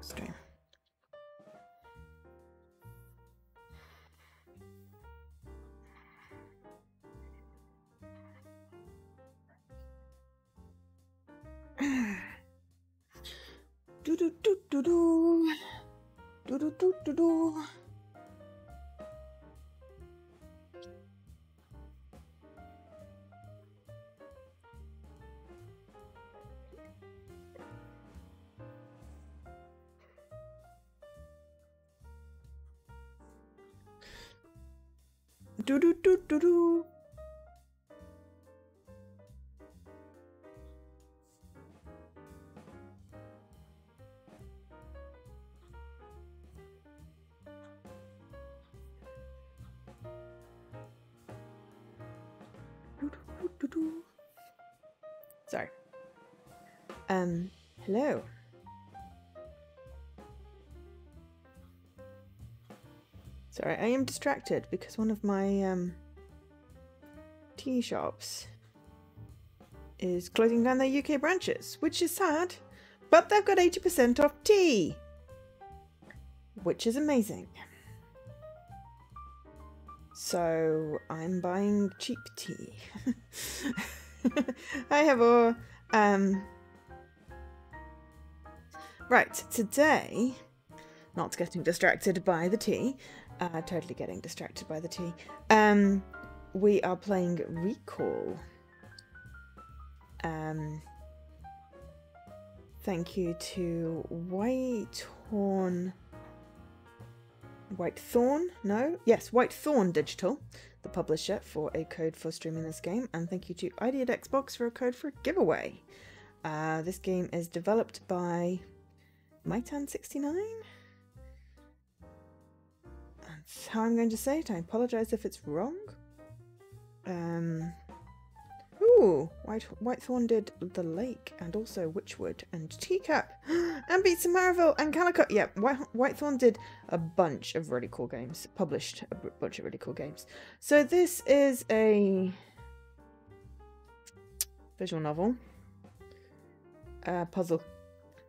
stream. Do do do do do do do do do do. Do do do do do. Sorry. Hello. Sorry, I am distracted because one of my tea shops is closing down their UK branches, which is sad, but they've got 80% off tea, which is amazing. So I'm buying cheap tea. I have a right, today, not getting distracted by the tea, totally getting distracted by the tea. We are playing Recall. Thank you to Whitethorn Digital, the publisher, for a code for streaming this game, and thank you to Ideate Xbox for a code for a giveaway. This game is developed by Mytan69. That's how I'm going to say it. I apologize if it's wrong. Ooh, Whitethorn did The Lake and also Witchwood and Teacup and Beats of Marvel and Calicut. Yeah, Whitethorn did a bunch of really cool games, published a bunch of really cool games. So this is a visual novel, puzzle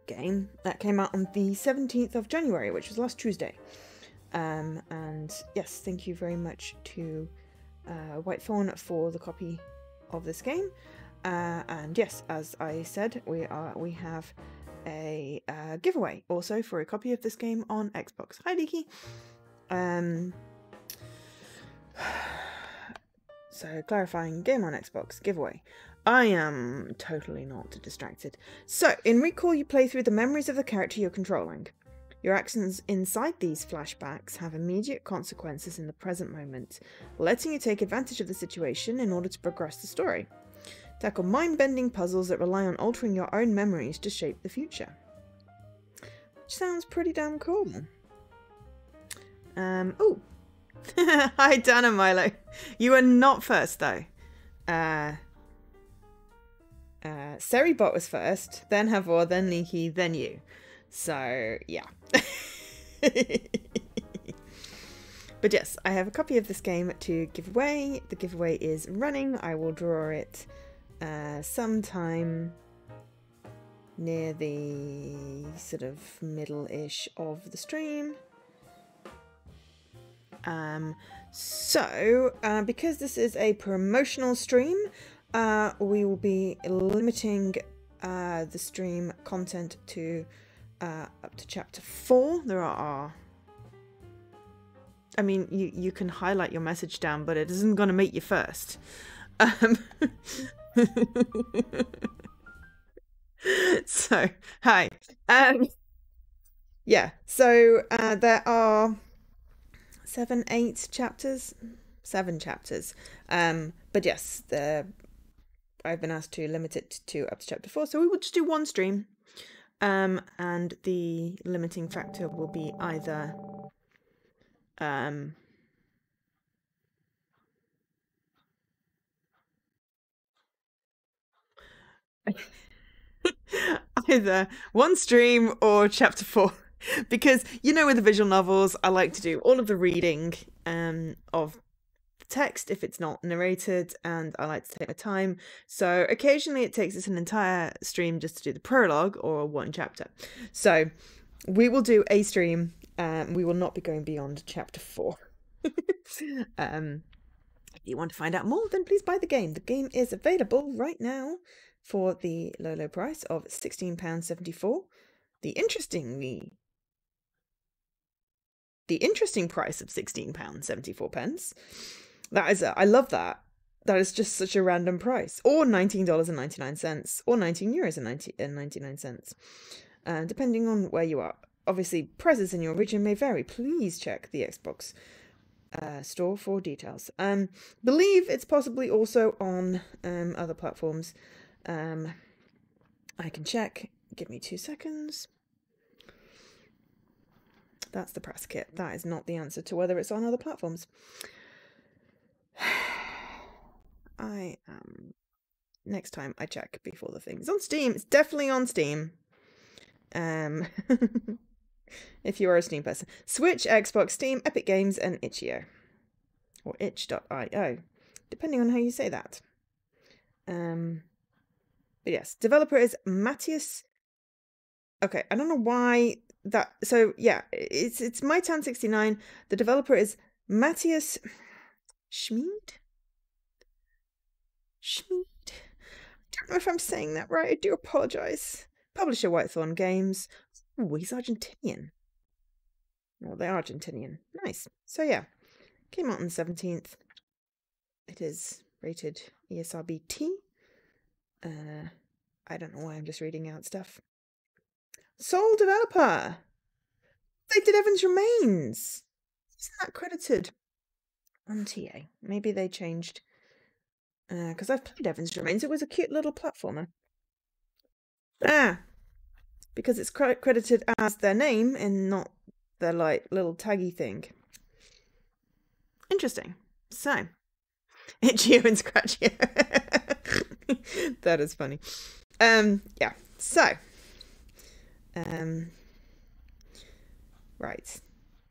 game that came out on the 17th of January, which was last Tuesday. And yes, thank you very much to Whitethorn for the copy of this game, and yes, as I said, we have a giveaway also for a copy of this game on Xbox. Hi, Leaky. So clarifying, game on Xbox giveaway. I am totally not distracted. So in Recall, you play through the memories of the character you're controlling. Your actions inside these flashbacks have immediate consequences in the present moment, letting you take advantage of the situation in order to progress the story. Tackle mind-bending puzzles that rely on altering your own memories to shape the future. Which sounds pretty damn cool. Oh! Hi, Dan and Milo. You are not first, though. Seribot was first, then Havor, then Leaky, then you. So, yeah. But yes, I have a copy of this game to give away. The giveaway is running. I will draw it sometime near the sort of middle-ish of the stream. Because this is a promotional stream, we will be limiting the stream content to up to chapter 4. There are, I mean, you can highlight your message down, but it isn't going to make you first. So, hi. Yeah, so there are 7 chapters. But yes, I've been asked to limit it to up to chapter 4, so we will just do one stream. And the limiting factor will be either either one stream or chapter 4, because you know, with the visual novels, I like to do all of the reading of the text if it's not narrated, and I like to take my time. So occasionally it takes us an entire stream just to do the prologue or one chapter. So We will do a stream. We will not be going beyond chapter 4. If you want to find out more, then please buy the game. The game is available right now for the low, low price of £16.74. The interesting price of £16.74. That is, I love that. That is just such a random price. Or $19.99, or €19.99, depending on where you are. Obviously, prices in your region may vary. Please check the Xbox store for details. Believe it's possibly also on other platforms. I can check. Give me 2 seconds. That's the press kit. That is not the answer to whether it's on other platforms. Next time I check before the thing's on Steam. It's definitely on Steam. If you are a Steam person. Switch, Xbox, Steam, Epic Games, and itch.io. Or itch.io. Depending on how you say that. But yes, developer is Matthias. Okay, I don't know why that. So yeah, it's My Town 69. The developer is Matthias Schmid. I don't know if I'm saying that right. I do apologize. Publisher Whitethorn Games. Oh, he's Argentinian. Well, they're Argentinian. Nice. So yeah, came out on the 17th. It is rated ESRB-T. I don't know why I'm just reading out stuff. Sole developer. They did Evans Remains. Isn't that credited on TA? Maybe they changed. Because I've played Evans Remains. It was a cute little platformer. Because it's credited as their name and not their like little taggy thing. Interesting. So, itch.io and scratch.io. That is funny. Yeah. So, right.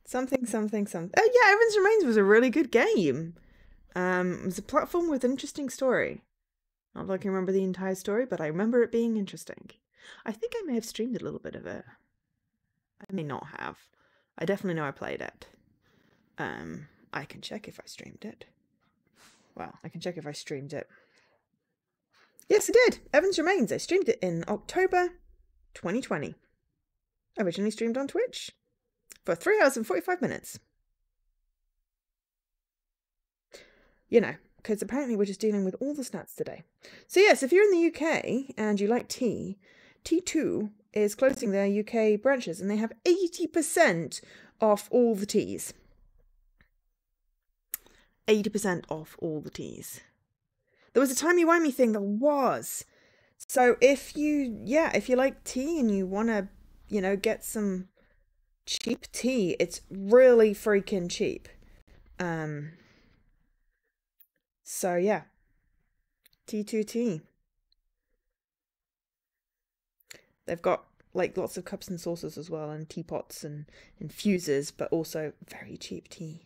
Something. Oh yeah, Evans Remains was a really good game. It was a platform with an interesting story. Not that I can remember the entire story, but I remember it being interesting. I think I may have streamed a little bit of it. I may not have. I definitely know I played it. I can check if I streamed it. Well, I can check if I streamed it. Yes, I did. Evans Remains. I streamed it in October 2020. Originally streamed on Twitch for 3 hours and 45 minutes. You know, because apparently we're just dealing with all the stats today. So yes, if you're in the UK and you like tea, T2 is closing their UK branches and they have 80% off all the teas. 80% off all the teas. There was a timey-wimey thing that was. So if you like tea and you want to, you know, get some cheap tea, it's really freaking cheap. So yeah, T2T. They've got like lots of cups and saucers as well, and teapots and infusers, but also very cheap tea.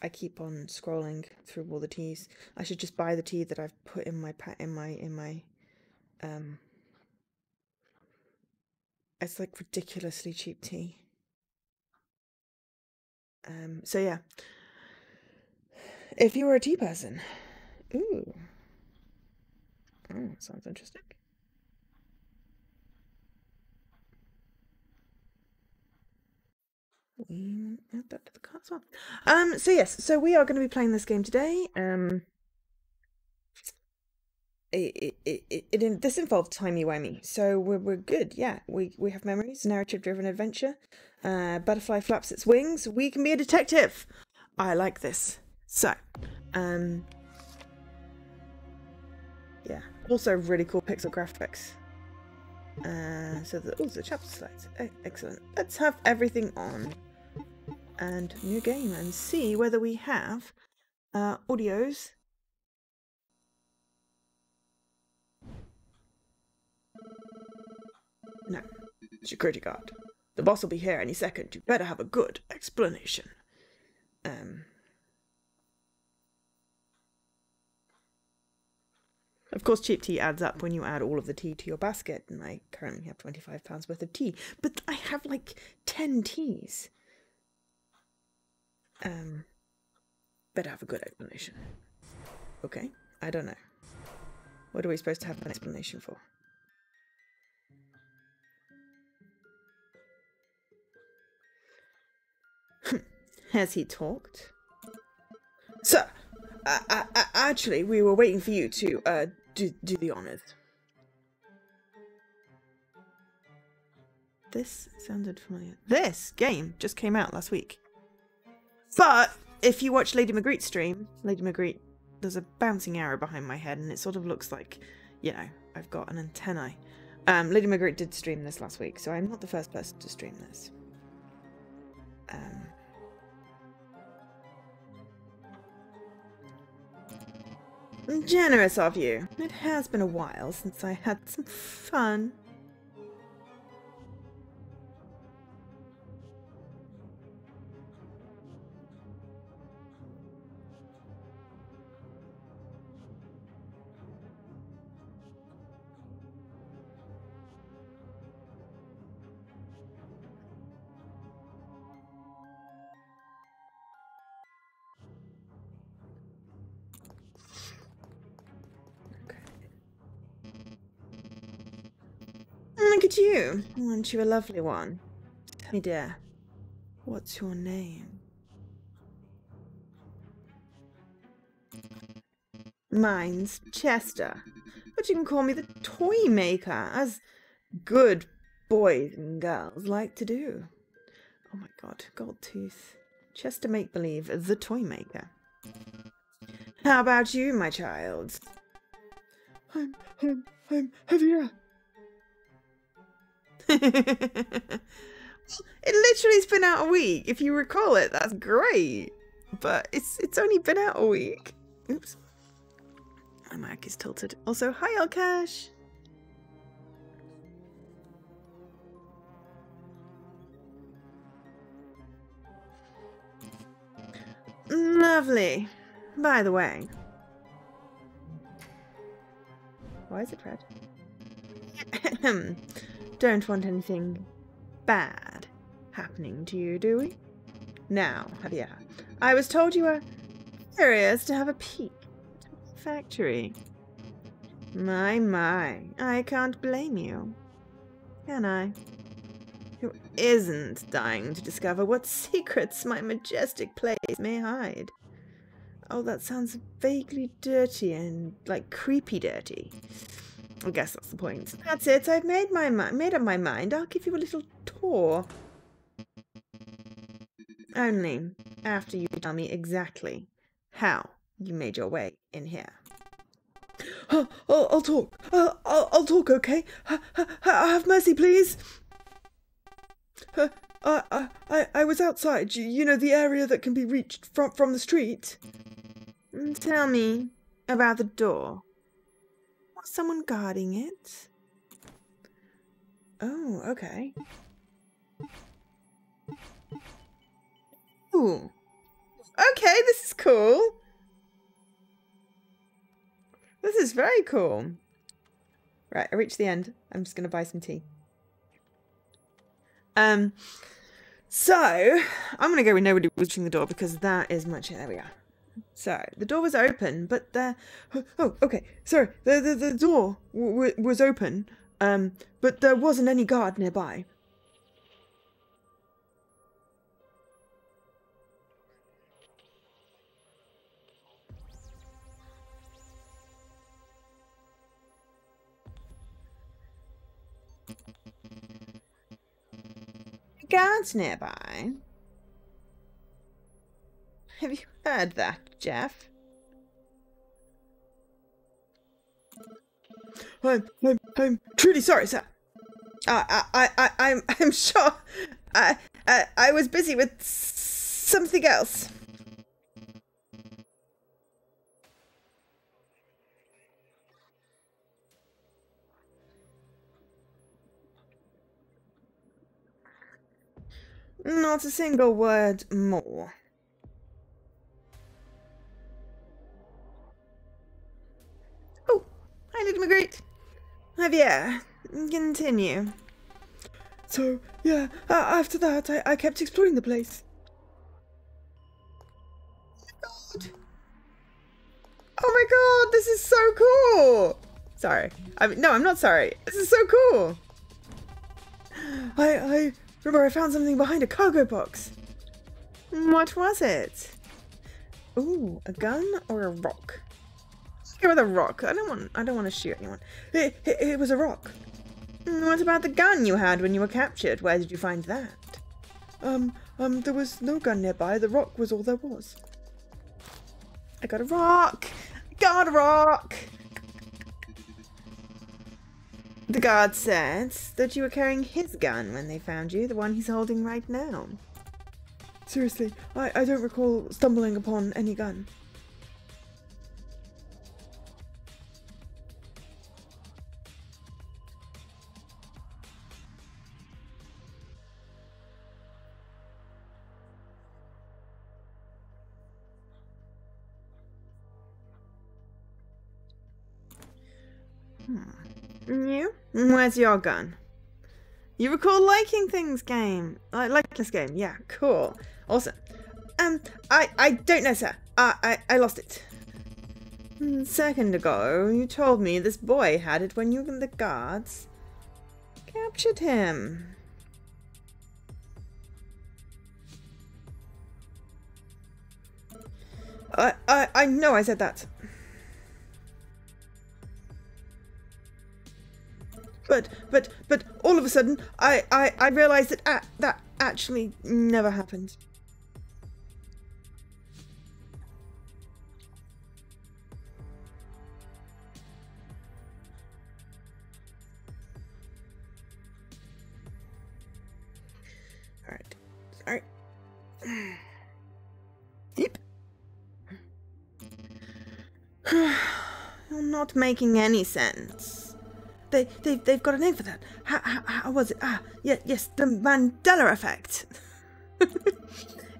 I keep on scrolling through all the teas. I should just buy the tea that I've put in my it's like ridiculously cheap tea. So yeah, if you're a tea person, ooh, sounds interesting. We add that to the cart as well. So yes, so we are going to be playing this game today. This involved timey-wimey, so we're good. Yeah, we have memories, narrative-driven adventure. Butterfly flaps its wings. We can be a detective. I like this. So, yeah. Also, really cool pixel graphics. So the chapter slides. Excellent. Let's have everything on and new game and see whether we have audios. No. Security guard. The boss will be here any second. You better have a good explanation. Of course, cheap tea adds up when you add all of the tea to your basket, and I currently have £25 worth of tea, but I have like 10 teas. Better have a good explanation. Okay, I don't know. What are we supposed to have an explanation for? Has he talked? Sir, actually, we were waiting for you to, do the honours. This sounded familiar. This game just came out last week. But if you watch Lady Magritte's stream, Lady Magritte, there's a bouncing arrow behind my head and it sort of looks like, you know, I've got an antennae. Lady Magritte did stream this last week, so I'm not the first person to stream this. Generous of you. It has been a while since I had some fun. Look at you. Aren't you a lovely one? Tell me, dear, what's your name? Mine's Chester, but you can call me the Toy Maker, as good boys and girls like to do. Oh my god, gold tooth. Chester Make-Believe, the Toy Maker. How about you, my child? I'm Javier. It literally's been out a week. If you recall it, that's great. But it's only been out a week. Oops. My mic is tilted. Also, hi Alkash. Lovely. By the way. Why is it red? Don't want anything bad happening to you, do we? Now, Javier, I was told you were curious to have a peek at the factory. My, I can't blame you. Can I? Who isn't dying to discover what secrets my majestic place may hide? Oh, that sounds vaguely dirty and, like, creepy dirty. I guess that's the point. That's it. I've made up my mind. I'll give you a little tour. Only after you tell me exactly how you made your way in here. I'll talk. I'll talk, okay? Have mercy, please. I was outside. You know, the area that can be reached from the street. Tell me about the door. Was someone guarding it? Oh, okay. Ooh. Okay, this is cool. This is very cool. Right, I reached the end. I'm just going to buy some tea. So, I'm going to go with nobody reaching the door because that is much... There we are. So, the door was open, but there... Oh, okay. Sorry. The door was open, but there wasn't any guard nearby. Guards nearby? Have you heard that, Jeff? I'm truly sorry, sir. I'm sure. I was busy with something else. Not a single word more. Oh, hi Lady Magritte! Javier, continue. So, yeah, after that, I kept exploring the place. God. Oh my god, this is so cool! Sorry. No, I'm not sorry. This is so cool! I remember I found something behind a cargo box. What was it? Ooh, a gun or a rock? Go with a rock. I don't want to shoot anyone. It was a rock. What about the gun you had when you were captured? Where did you find that? There was no gun nearby. The rock was all there was. I got a rock! Got a rock! The guard said that you were carrying his gun when they found you, the one he's holding right now. Seriously, I don't recall stumbling upon any gun. You? Where's your gun? You recall liking things game. Like this game. Yeah, cool. Awesome. I don't know, sir. I lost it. A second ago, you told me this boy had it when you and the guards captured him. I know I said that. But all of a sudden, I realized that that actually never happened. Alright. Sorry. Deep. You're not making any sense. They've got a name for that. How was it? Yes, the Mandela effect.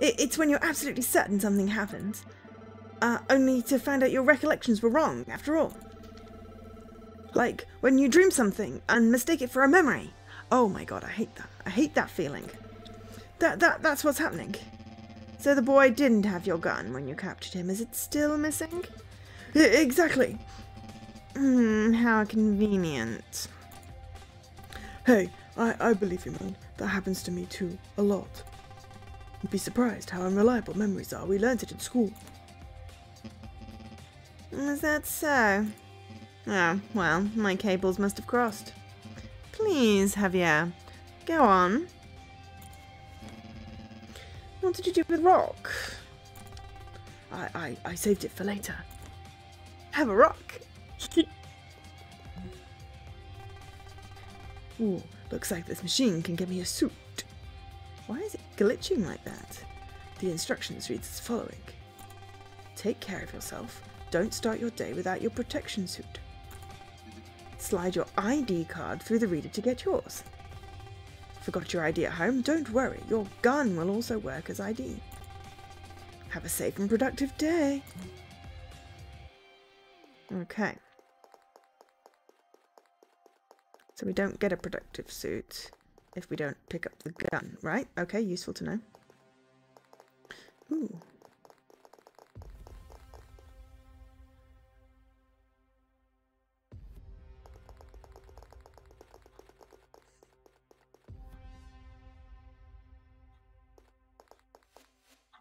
It's when you're absolutely certain something happened, only to find out your recollections were wrong after all. Like when you dream something and mistake it for a memory. Oh my god, I hate that. I hate that feeling. That's what's happening. So the boy didn't have your gun when you captured him. Is it still missing? Exactly. How convenient. Hey, I believe you, man. That happens to me too, a lot. You'd be surprised how unreliable memories are. We learned it in school. Is that so? Oh, well, my cables must have crossed. Please, Javier, go on. What did you do with rock? I saved it for later. Have a rock? Ooh, looks like this machine can get me a suit. Why is it glitching like that? The instructions reads as following. Take care of yourself. Don't start your day without your protection suit. Slide your ID card through the reader to get yours. Forgot your ID at home? Don't worry, your gun will also work as ID. Have a safe and productive day. Okay. So we don't get a productive suit if we don't pick up the gun, right? Okay, useful to know. Ooh.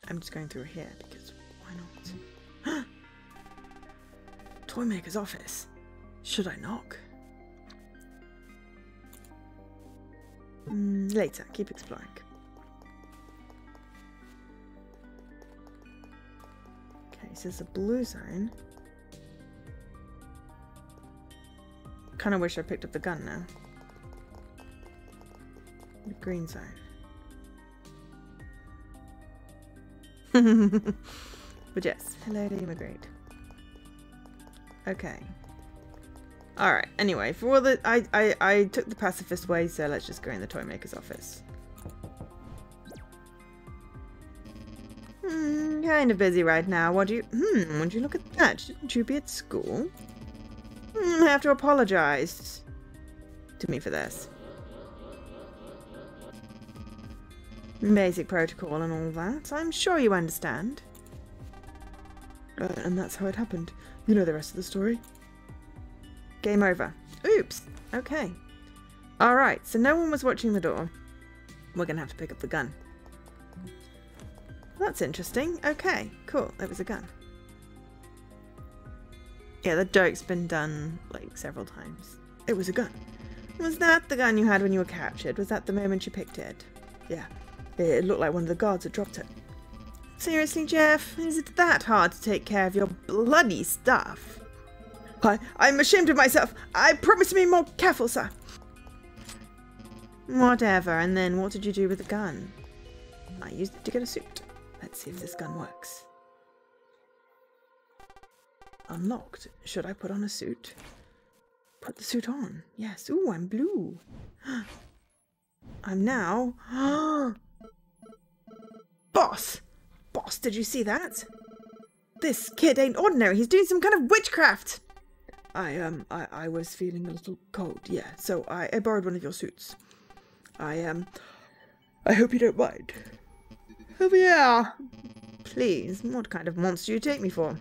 I'm just going through here because why not? Toymaker's office. Should I knock? Later. Keep exploring. Okay, so there's a blue zone. Kind of wish I picked up the gun now. The green zone. But yes, hello immigrate. Okay. Alright, anyway, for all the I took the pacifist way, so let's just go in the Toymaker's office. Kind of busy right now. What do you would you look at that? Shouldn't you be at school? I have to apologize to me for this. Basic protocol and all that. I'm sure you understand. And that's how it happened. You know the rest of the story. Game over. Oops. Okay. Alright, so no one was watching the door. We're gonna have to pick up the gun. That's interesting. Okay, cool. There was a gun. Yeah, the joke's been done, like, several times. It was a gun. Was that the gun you had when you were captured? Was that the moment you picked it? Yeah. It looked like one of the guards had dropped it. Seriously, Jeff? Is it that hard to take care of your bloody stuff? I'm ashamed of myself. I promise to be more careful, sir. Whatever, and then what did you do with the gun? I used it to get a suit. Let's see if this gun works. Unlocked. Should I put on a suit? Put the suit on. Yes. Ooh, I'm blue. I'm now... Boss! Boss, did you see that? This kid ain't ordinary. He's doing some kind of witchcraft. I was feeling a little cold, yeah, so I borrowed one of your suits. I hope you don't mind. Oh, yeah. Please, what kind of monster do you take me for?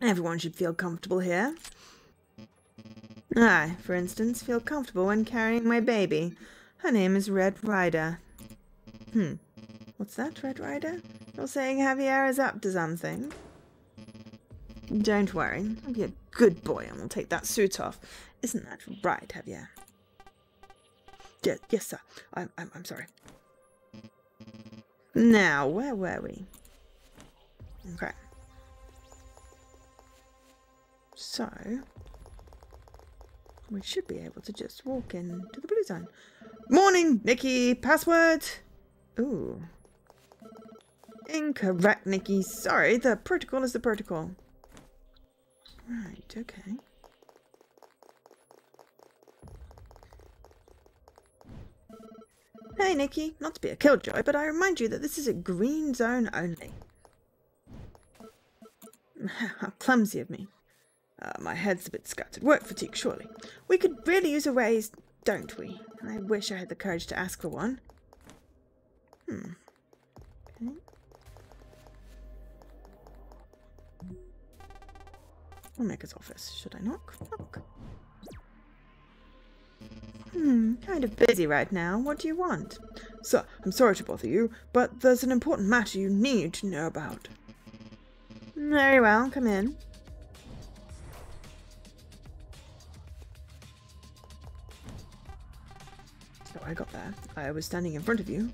Everyone should feel comfortable here. I, for instance, feel comfortable when carrying my baby. Her name is Red Rider. What's that, Red Rider? You're saying Javier is up to something? Don't worry, I'll be a good boy and we'll take that suit off. Isn't that right, Javier? Yes, sir. I'm sorry. Now, where were we? Okay. So, we should be able to just walk into the blue zone. Morning, Nikki! Password! Ooh. Incorrect, Nikki. Sorry, the protocol is the protocol. Right, okay. Hey, Nikki. Not to be a killjoy, but I remind you that this is a green zone only. How clumsy of me. My head's a bit scattered. Work fatigue, surely. We could really use a raise, don't we? I wish I had the courage to ask for one. Okay. Homemaker's office. Should I knock? Knock. Kind of busy right now. What do you want? Sir, I'm sorry to bother you, but there's an important matter you need to know about. Very well, come in. So I got there. I was standing in front of you.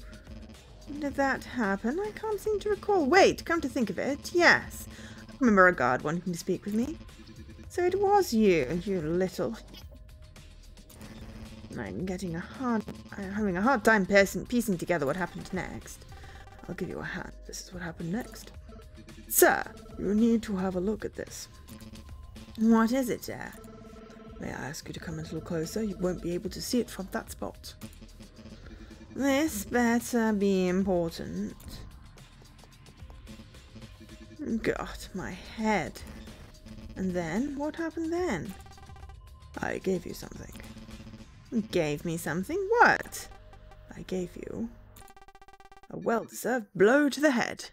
When did that happen? I can't seem to recall. Wait, come to think of it, yes. I remember a guard wanting to speak with me. So it was you, you little... I'm having a hard time piecing together what happened next. I'll give you a hand. This is what happened next. Sir, you need to have a look at this. What is it, Dad? May I ask you to come a little closer? You won't be able to see it from that spot. This better be important. God, my head. And then? What happened then? I gave you something. Gave me something? What? I gave you a well-deserved blow to the head.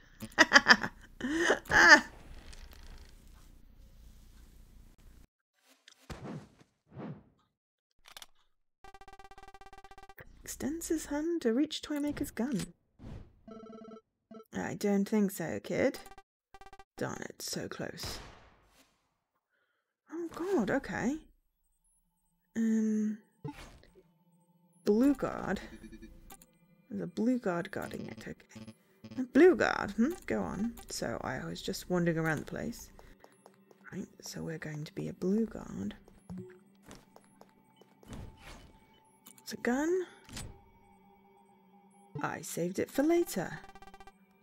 Extends his hand to reach Toymaker's gun. I don't think so, kid. Darn it, so close. Oh god, okay. Blue guard. There's a blue guard guarding it, okay. A blue guard, go on. So I was just wandering around the place. Right, so we're going to be a blue guard. It's a gun. I saved it for later.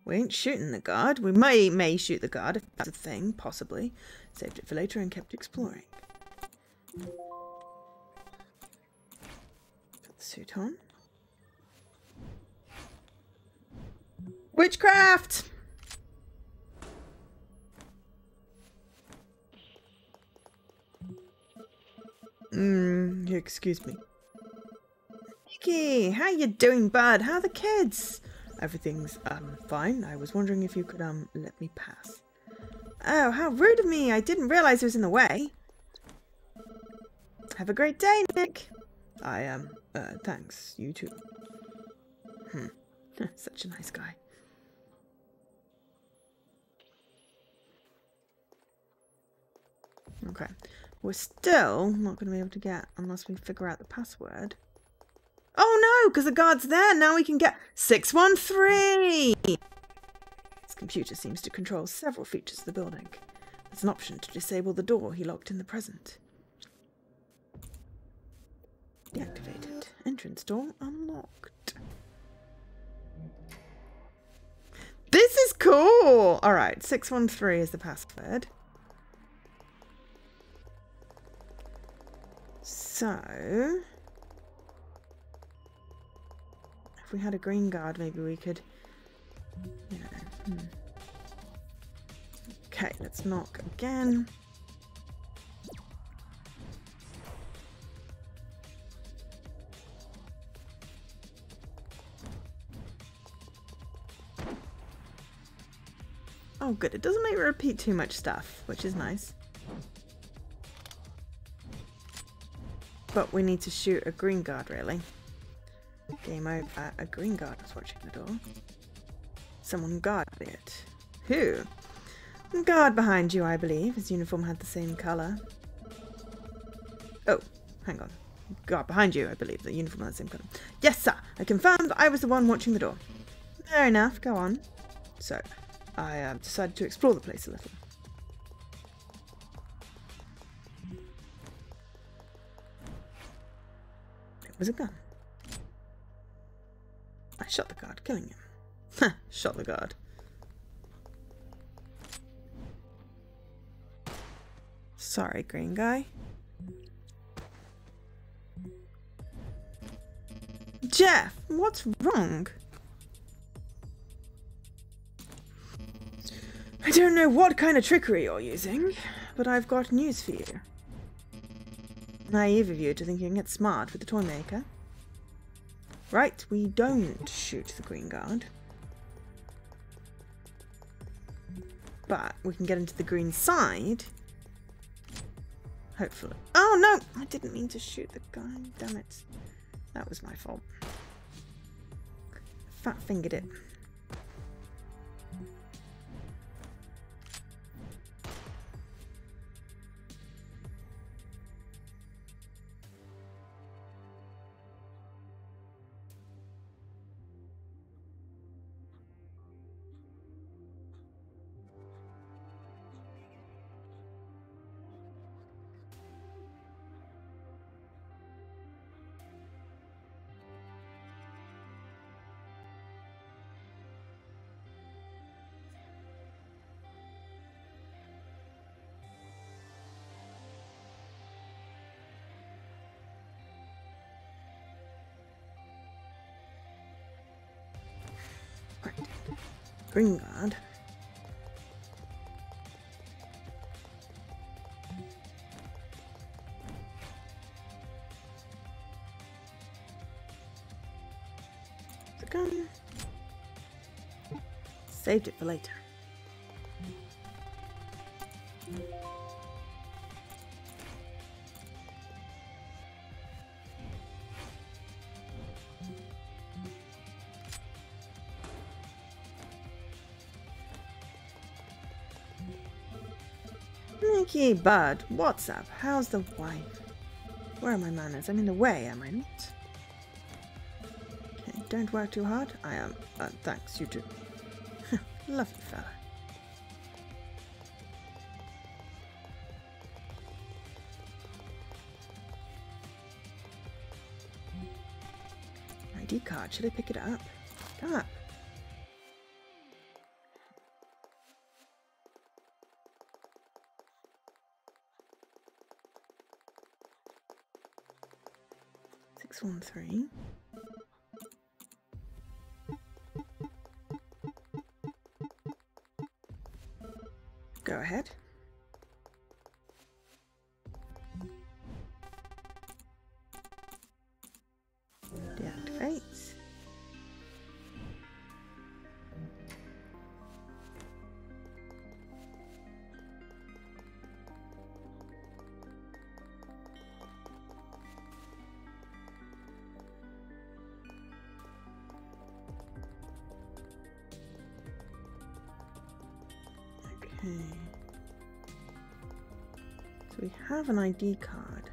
We ain't shooting the guard. We may shoot the guard if that's a thing, possibly. Saved it for later and kept exploring. Put the suit on. Witchcraft! Excuse me. Nikki, how you doing, bud? How are the kids? Everything's, fine. I was wondering if you could, let me pass. Oh, how rude of me. I didn't realize I was in the way. Have a great day, Nick. Thanks. You too. Such a nice guy. Okay. We're still not going to be able to get unless we figure out the password. Oh no, because the guard's there. Now we can get 613. His computer seems to control several features of the building. There's an option to disable the door he locked in the present. Deactivated. Entrance door unlocked. This is cool! Alright, 613 is the password. So... if we had a green guard, maybe we could... you know... Okay, let's knock again. Oh good, it doesn't make me repeat too much stuff, which is nice. But we need to shoot a green guard, really. Game over. A green guard was watching the door. Someone guarded it. Who? Guard behind you, I believe. His uniform had the same colour. Oh, hang on. Guard behind you, I believe. The uniform had the same colour. Yes, sir. I confirmed that I was the one watching the door. Fair enough. Go on. So, I decided to explore the place a little. It was a gun. I shot the guard, killing him. Ha! Shot the guard. Sorry, green guy. Jeff, what's wrong? I don't know what kind of trickery you're using, but I've got news for you. Naive of you to think you can get smart with the toy maker. Right, we don't shoot the green guard. But we can get into the green side. Hopefully. Oh no! I didn't mean to shoot the guy. Damn it. That was my fault. Fat fingered it. Right. Green guard. The gun. Saved it for later. Nicky, bud, what's up? How's the wife? Where are my manners? I'm in the way, am I not? Okay, don't work too hard. I am. Thanks, you too. Lovely fella. ID card. Should I pick it up? Come up. Six 1-3. Go ahead. Okay. So we have an ID card.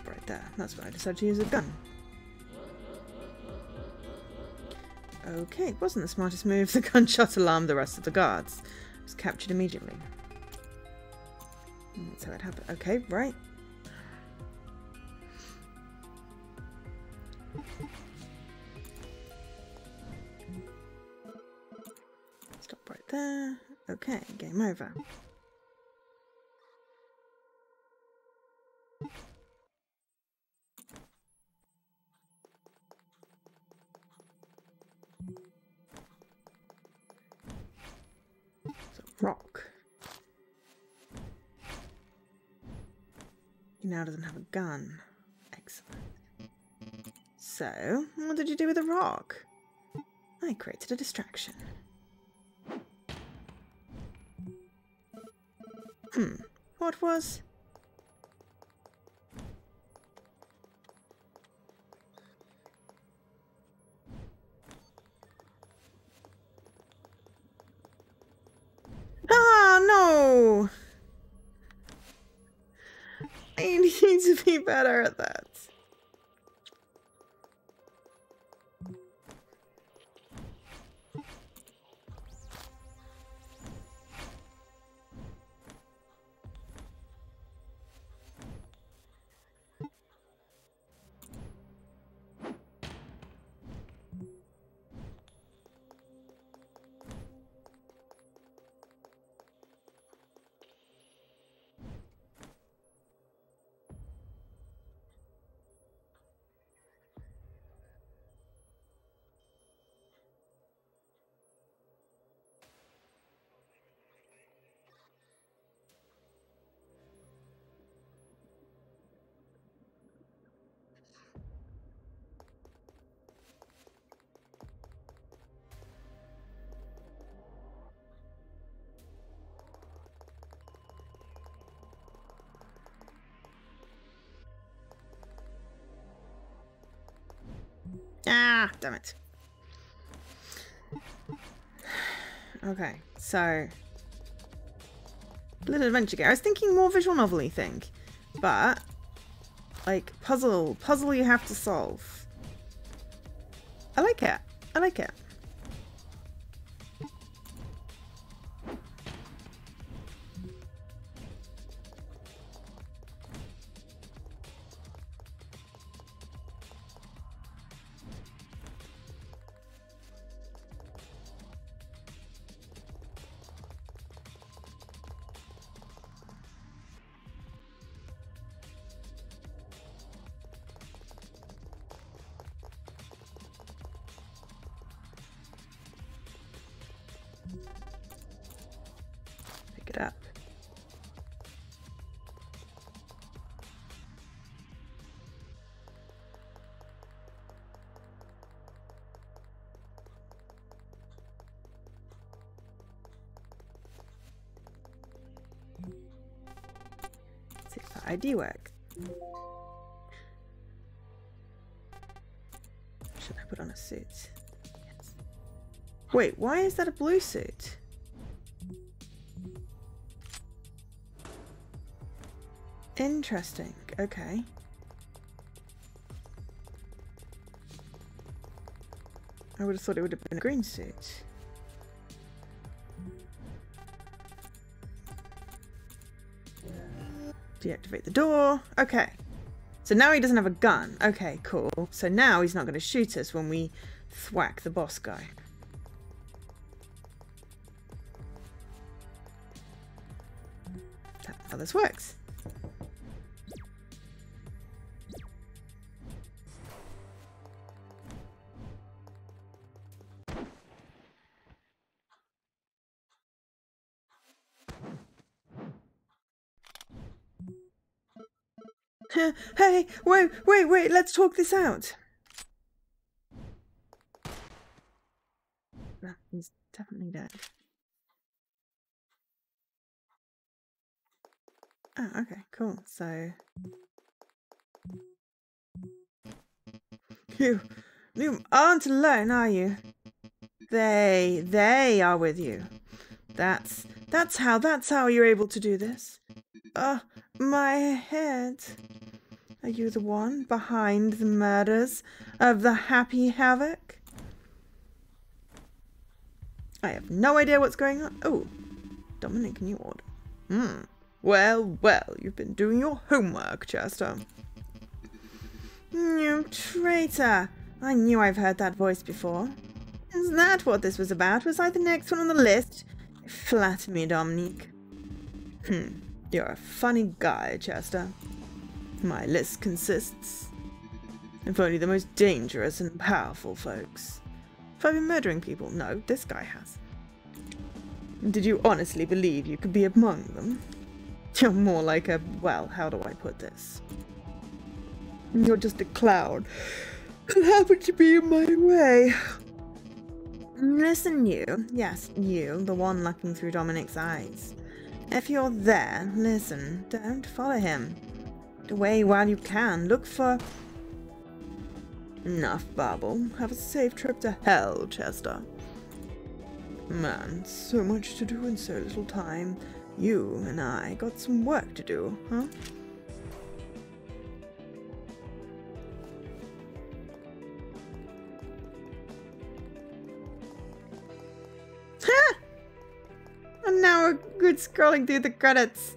Right there. That's why I decided to use a gun. Okay, it wasn't the smartest move. The gunshot alarmed the rest of the guards. It was captured immediately. That's how it happened. Okay, right. Stop right there. Okay, game over. So, rock. He now doesn't have a gun. Excellent. So, what did you do with the rock? I created a distraction. What was? Ah, no! I need to be better at that. Ah, damn it. Okay, so little adventure game. I was thinking more visual novel-y thing, but like puzzle you have to solve. I like it. I like it. Pick it up. Let's see if the ID works. Should I put on a suit? Yes. Wait, why is that a blue suit? Interesting. Okay. I would have thought it would have been a green suit. Deactivate the door. Okay. So now he doesn't have a gun. Okay, cool. So now he's not going to shoot us when we thwack the boss guy. That's how this works. Hey, wait, let's talk this out. No, he's definitely dead. Oh, okay, cool. So you aren't alone, are you? They are with you. That's how you're able to do this. My head. Are you the one behind the murders of the Happy Havoc? I have no idea what's going on. Oh, Dominic, new order. Well, you've been doing your homework, Chester. You traitor. I knew I've heard that voice before. Is that what this was about? Was I the next one on the list? Flatter me, Dominic. You're a funny guy, Chester. My list consists of only the most dangerous and powerful folks. Have I been murdering people? No, this guy has. Did you honestly believe you could be among them? You're more like a, well, how do I put this? You're just a clown who happened to be in my way. Listen, you. Yes, you, the one looking through Dominic's eyes. If you're there, listen, don't follow him. Get away while you can. Look for... Enough babble. Have a safe trip to hell, Chester. Man, so much to do in so little time. You and I got some work to do, huh? Ha! And now we're good scrolling through the credits.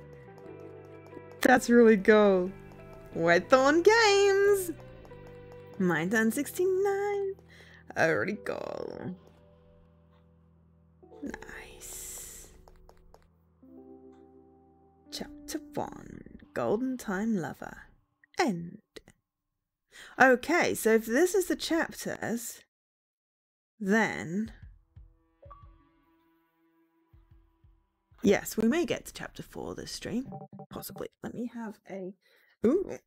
That's really cool. Whitethorn Games! My turn 69. Already cool. Nice. Chapter 1. Golden Time Lover. End. Okay, so if this is the chapters, then... yes, we may get to chapter 4 this stream. Possibly. Let me have a... ooh.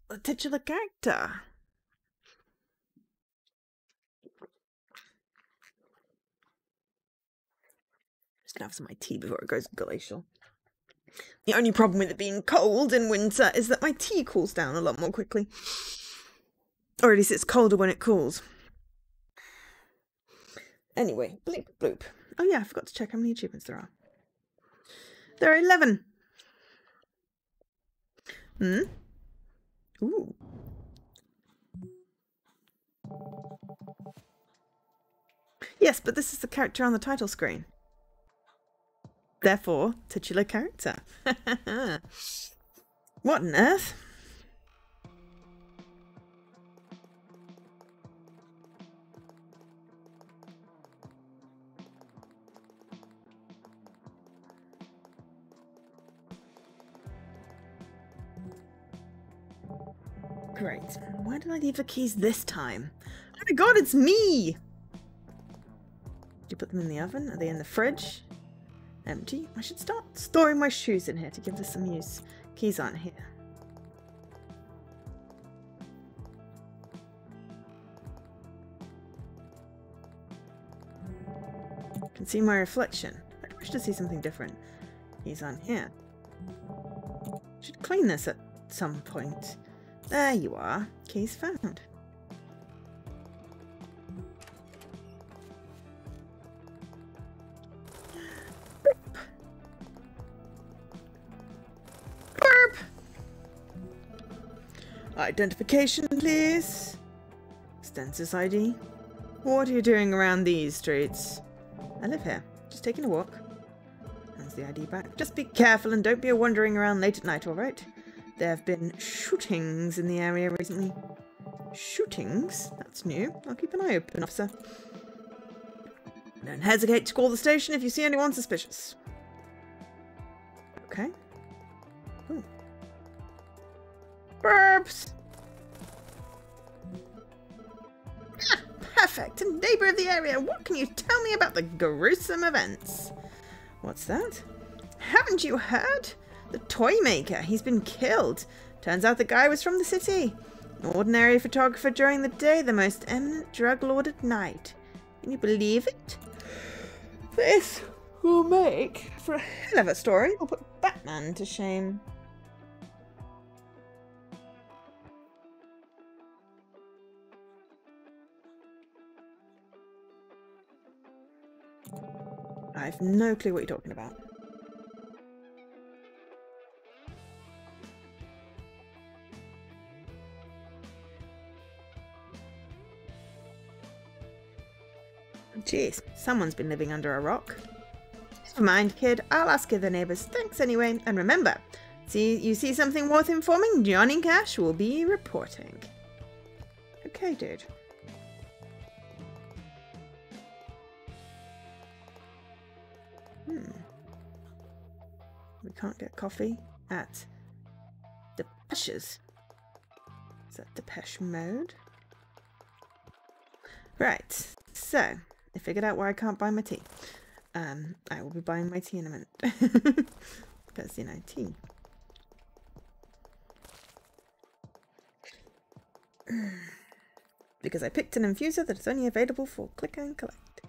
A titular character. Just gonna have some of my tea before it goes glacial. The only problem with it being cold in winter is that my tea cools down a lot more quickly. Or at least it's colder when it cools. Anyway, bleep bloop. Oh yeah, I forgot to check how many achievements there are. There are 11. Ooh. Yes, but this is the character on the title screen. Therefore, titular character. What on earth? Great. Where did I leave the keys this time? Oh my god, it's me! Did you put them in the oven? Are they in the fridge? Empty. I should start storing my shoes in here to give this some use. Keys aren't here. I can see my reflection. I wish to see something different. Keys aren't here. Should clean this at some point. There you are. Keys found. Burp. Identification, please. Census ID. What are you doing around these streets? I live here. Just taking a walk. Hands the ID back. Just be careful and don't be wandering around late at night, alright? There have been shootings in the area recently. Shootings? That's new. I'll keep an eye open, officer. Don't hesitate to call the station if you see anyone suspicious. Okay. Ooh. Burps! Ah, perfect! Neighbour of the area, what can you tell me about the gruesome events? What's that? Haven't you heard? The toy maker, he's been killed. Turns out the guy was from the city. An ordinary photographer during the day, the most eminent drug lord at night. Can you believe it? This will make for a hell of a story. We'll put Batman to shame. I have no clue what you're talking about. Jeez, someone's been living under a rock. Never mind, kid. I'll ask the neighbours. Thanks anyway. And remember, you see something worth informing, Johnny Cash will be reporting. Okay, dude. We can't get coffee at Depeche's. Is that Depeche Mode? Right, so I figured out why I can't buy my tea. I will be buying my tea in a minute. Because, you know, tea. Because I picked an infuser that is only available for click and collect.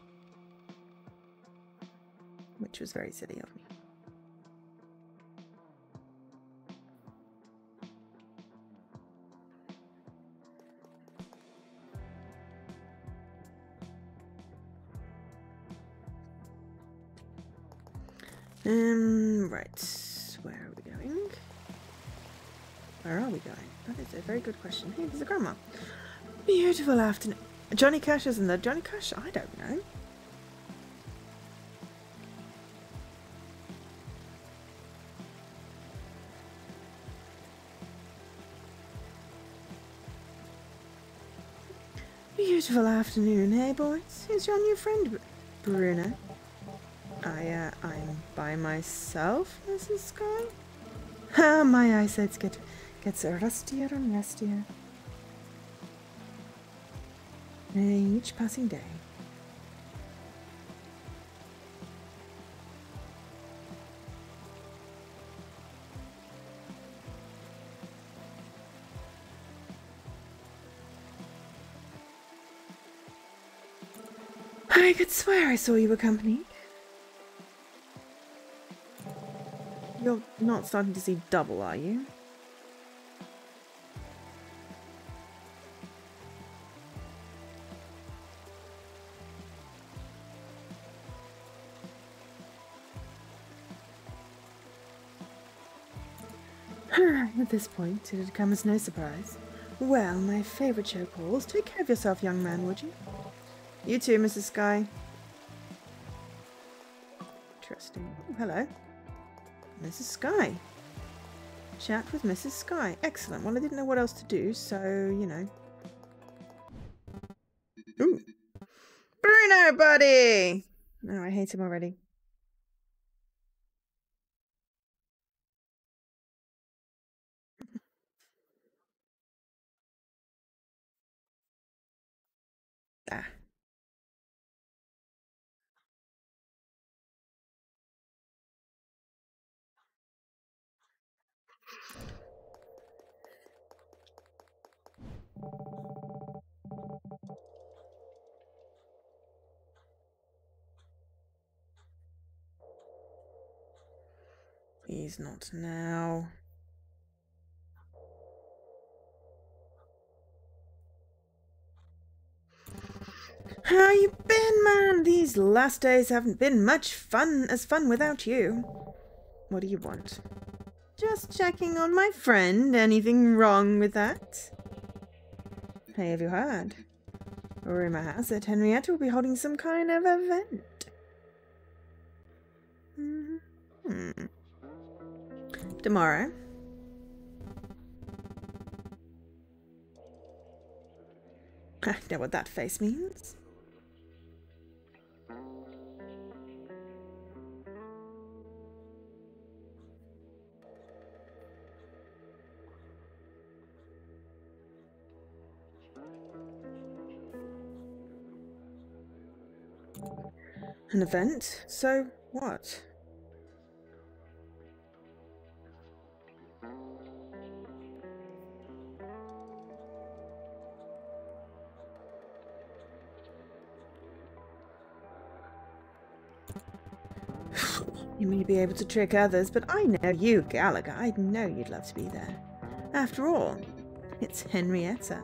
Which was very silly of me. Right. Where are we going? Where are we going? That is a very good question. Hey, there's a grandma. Beautiful afternoon. Johnny Cash isn't there? Johnny Cash? I don't know. Beautiful afternoon, hey boys. Who's your new friend, Bruno? I'm by myself, Mrs. Sky. Ah, my eyesight gets rustier and rustier. Each passing day. I could swear I saw you accompanied. You're not starting to see double, are you? At this point, it had come as no surprise. Well, my favourite show calls. Take care of yourself, young man, would you? You too, Mrs. Sky. Interesting. Oh, hello. Mrs. Sky. Chat with Mrs. Sky. Excellent. Well, I didn't know what else to do, so, you know. Ooh. Bruno, buddy! Oh, I hate him already. Ah. Please not now. How you been, man? These last days haven't been much fun without you. What do you want? Just checking on my friend. Anything wrong with that? Hey, have you heard? Rumor has it Henrietta will be holding some kind of event. Tomorrow. I know what that face means. An event? So what? You may be able to trick others, but I know you, Gallagher. I know you'd love to be there. After all, it's Henrietta.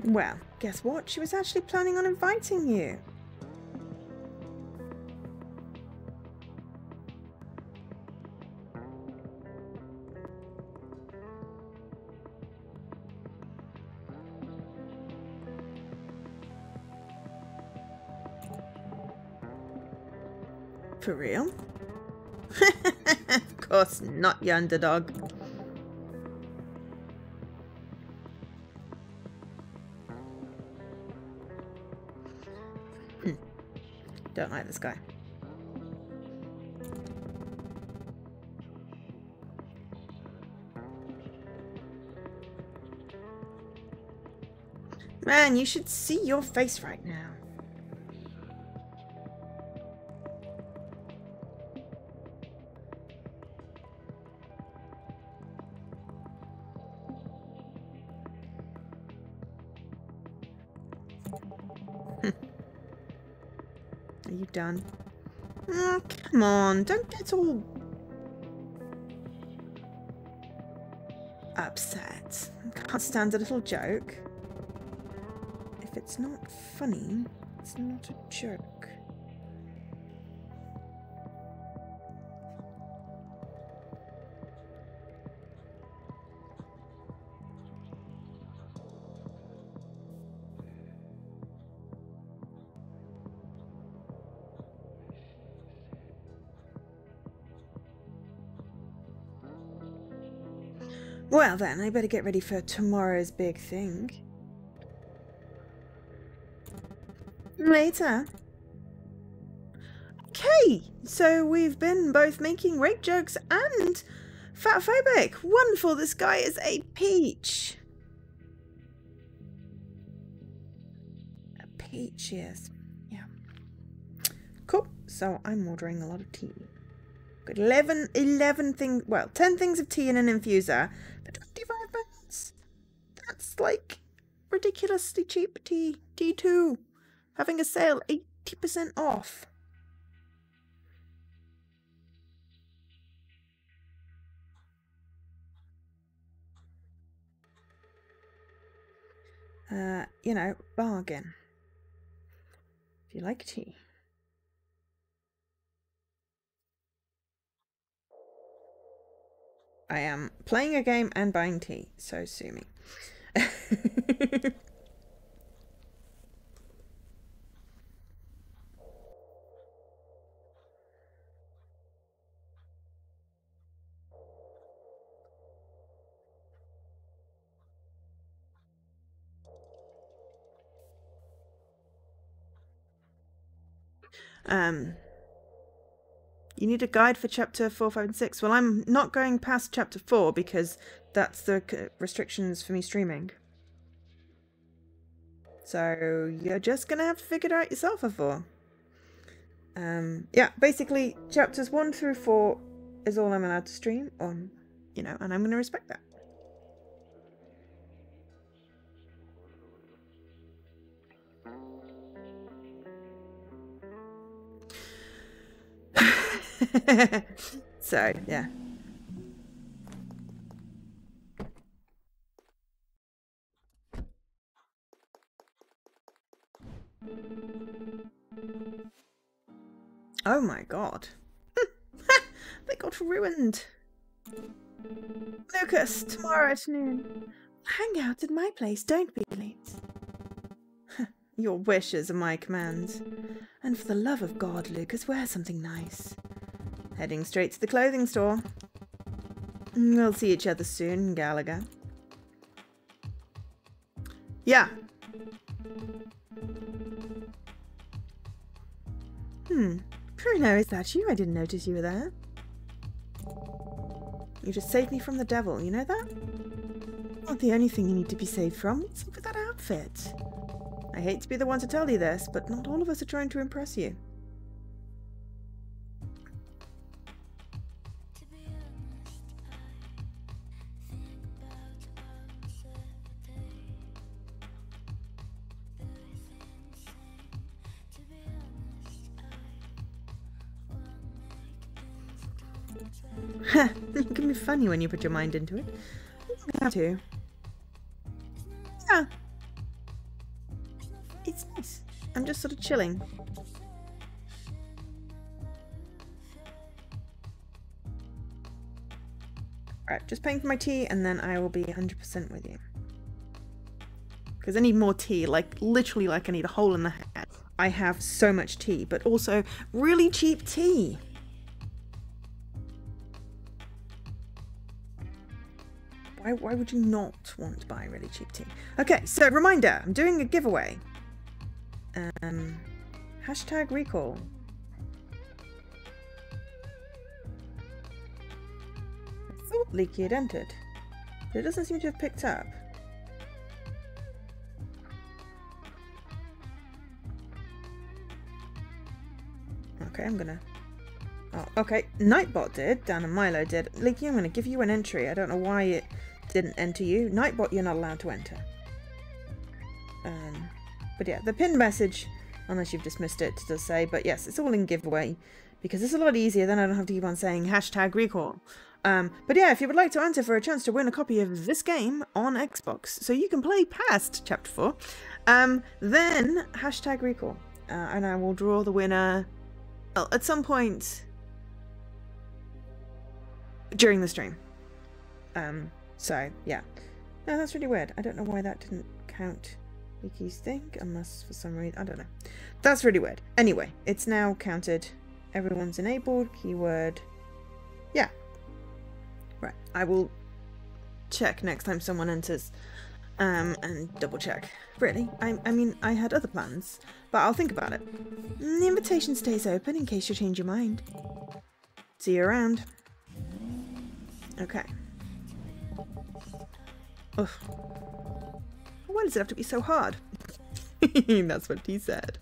Well, guess what? She was actually planning on inviting you. For real? Of course not, you underdog. Don't like this guy. Man, you should see your face right now. Are you done? Oh, come on, don't get all upset. Can't stand a little joke. If it's not funny, it's not a joke. Well then, I better get ready for tomorrow's big thing. Later. Okay, so we've been both making rape jokes and fatphobic. Wonderful, this guy is a peach. A peach, yes. Yeah. Cool, so I'm ordering a lot of tea. Got 11 things, well, 10 things of tea in an infuser for 25 pounds. That's like ridiculously cheap tea. T2. Having a sale 80% off. You know, bargain. If you like tea. I am playing a game and buying tea, so sue me. You need a guide for chapter 4, 5, and 6. Well, I'm not going past chapter 4 because that's the restrictions for me streaming. So you're just gonna have to figure it out yourself, I thought. Yeah, basically chapters 1 through 4 is all I'm allowed to stream on, you know, and I'm gonna respect that. So, yeah. Oh my god. They got ruined. Lucas, tomorrow afternoon. Hang out at my place, don't be late. Your wishes are my commands. And for the love of God, Lucas, wear something nice. Heading straight to the clothing store. We'll see each other soon, Gallagher. Yeah. Bruno, is that you? I didn't notice you were there. You just saved me from the devil, you know that? Not the only thing you need to be saved from. What's up with that outfit? I hate to be the one to tell you this, but not all of us are trying to impress you. It can be funny when you put your mind into it. You have to. Yeah. It's nice. I'm just sort of chilling. Right, just paying for my tea and then I will be 100% with you. Because I need more tea, like literally like I need a hole in the head. I have so much tea, but also really cheap tea. Why would you not want to buy really cheap tea? Okay, so reminder, I'm doing a giveaway. Hashtag recall. I thought Leaky had entered, but it doesn't seem to have picked up. Okay, I'm gonna... Oh, okay, Nightbot did, Dan and Milo did. Leaky, I'm gonna give you an entry. I don't know why it didn't enter you. Nightbot, you're not allowed to enter. But yeah, the pinned message, unless you've dismissed it, does say, but yes, it's all in giveaway, because it's a lot easier, then I don't have to keep on saying hashtag recall. But yeah, if you would like to enter for a chance to win a copy of this game on Xbox, so you can play past Chapter 4, then hashtag recall, and I will draw the winner, well, at some point during the stream. So yeah. No, that's really weird. I don't know why that didn't count Leaky's thing, unless for some reason, I don't know. That's really weird. Anyway, it's now counted. Everyone's enabled. Keyword. Yeah. Right. I will check next time someone enters. And double check. Really? I mean, I had other plans, but I'll think about it. The invitation stays open in case you change your mind. See you around. Okay. Ugh. Why does it have to be so hard? That's what he said.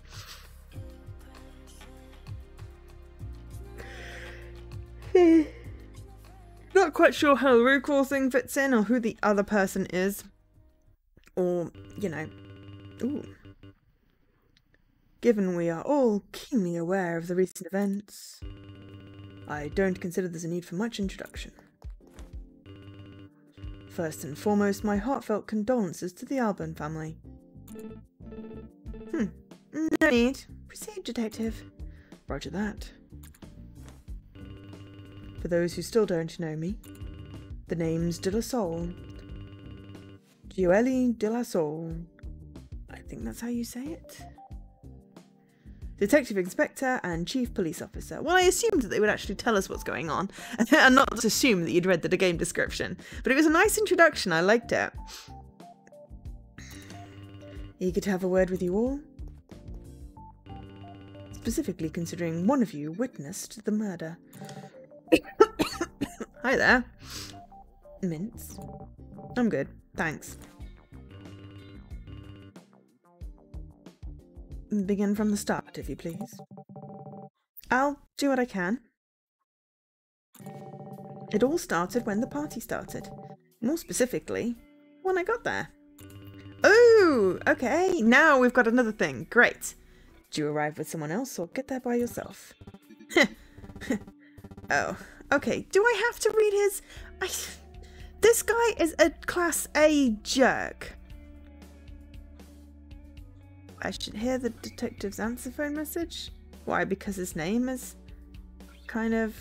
Not quite sure how the recall thing fits in or who the other person is. Or, you know. Ooh. Given we are all keenly aware of the recent events, I don't consider there's a need for much introduction. First and foremost, my heartfelt condolences to the Albon family. No need. Proceed, detective. Roger that. For those who still don't know me, the name's De La Soul. Gioeli De La Soul. I think that's how you say it. Detective Inspector and Chief Police Officer. Well, I assumed that they would actually tell us what's going on, and not just assume that you'd read the game description. But it was a nice introduction, I liked it. Eager to have a word with you all? Specifically considering one of you witnessed the murder. Hi there. Mints. I'm good, thanks. Begin from the start, if you please. I'll do what I can. It all started when the party started. More specifically, when I got there. Oh, okay. Now we've got another thing. Great. Did you arrive with someone else or get there by yourself? Oh, okay. Do I have to read his... This guy is a Class A jerk. I should hear the detective's answer phone message? Why? Because his name is kind of...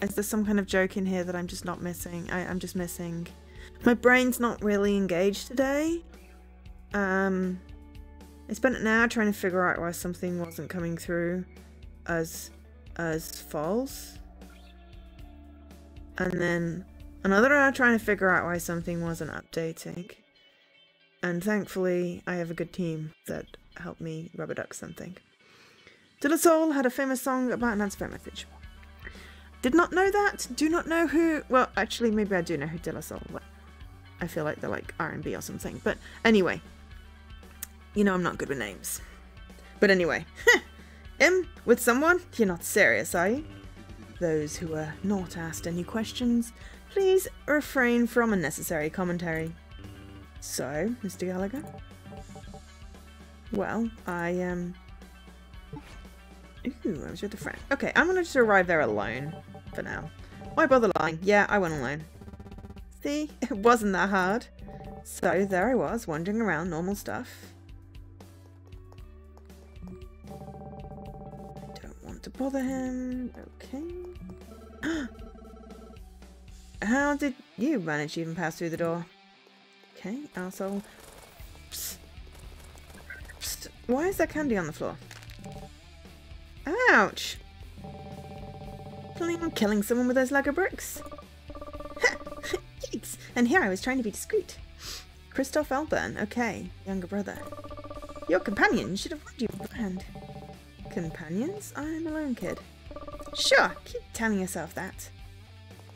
Is there some kind of joke in here that I'm just not missing? I'm just missing. My brain's not really engaged today. I spent an hour trying to figure out why something wasn't coming through as as false. And then another hour trying to figure out why something wasn't updating. And thankfully, I have a good team that helped me rubber duck something. De La Soul had a famous song about an answer message. Did not know that. Do not know who. Well, actually, maybe I do know who De La Soul was. I feel like they're like R&B or something. But anyway, you know I'm not good with names. But anyway, with someone? You're not serious, are you? Those who are not asked any questions, please refrain from unnecessary commentary. So, Mr. Gallagher? Well, Ooh, I was with a friend. Okay, I'm gonna just arrive there alone for now. Why bother lying? Yeah, I went alone. See? It wasn't that hard. So, there I was, wandering around, normal stuff. Don't want to bother him. Okay. How did you manage to even pass through the door? Okay, arsehole. Psst. Psst. Why is there candy on the floor? Ouch! Planning on killing someone with those Lego bricks? Yikes! And here I was trying to be discreet. Christoph Elburn, okay, younger brother. Your companion should have warned you beforehand. Companions? I'm a lone kid. Sure, keep telling yourself that.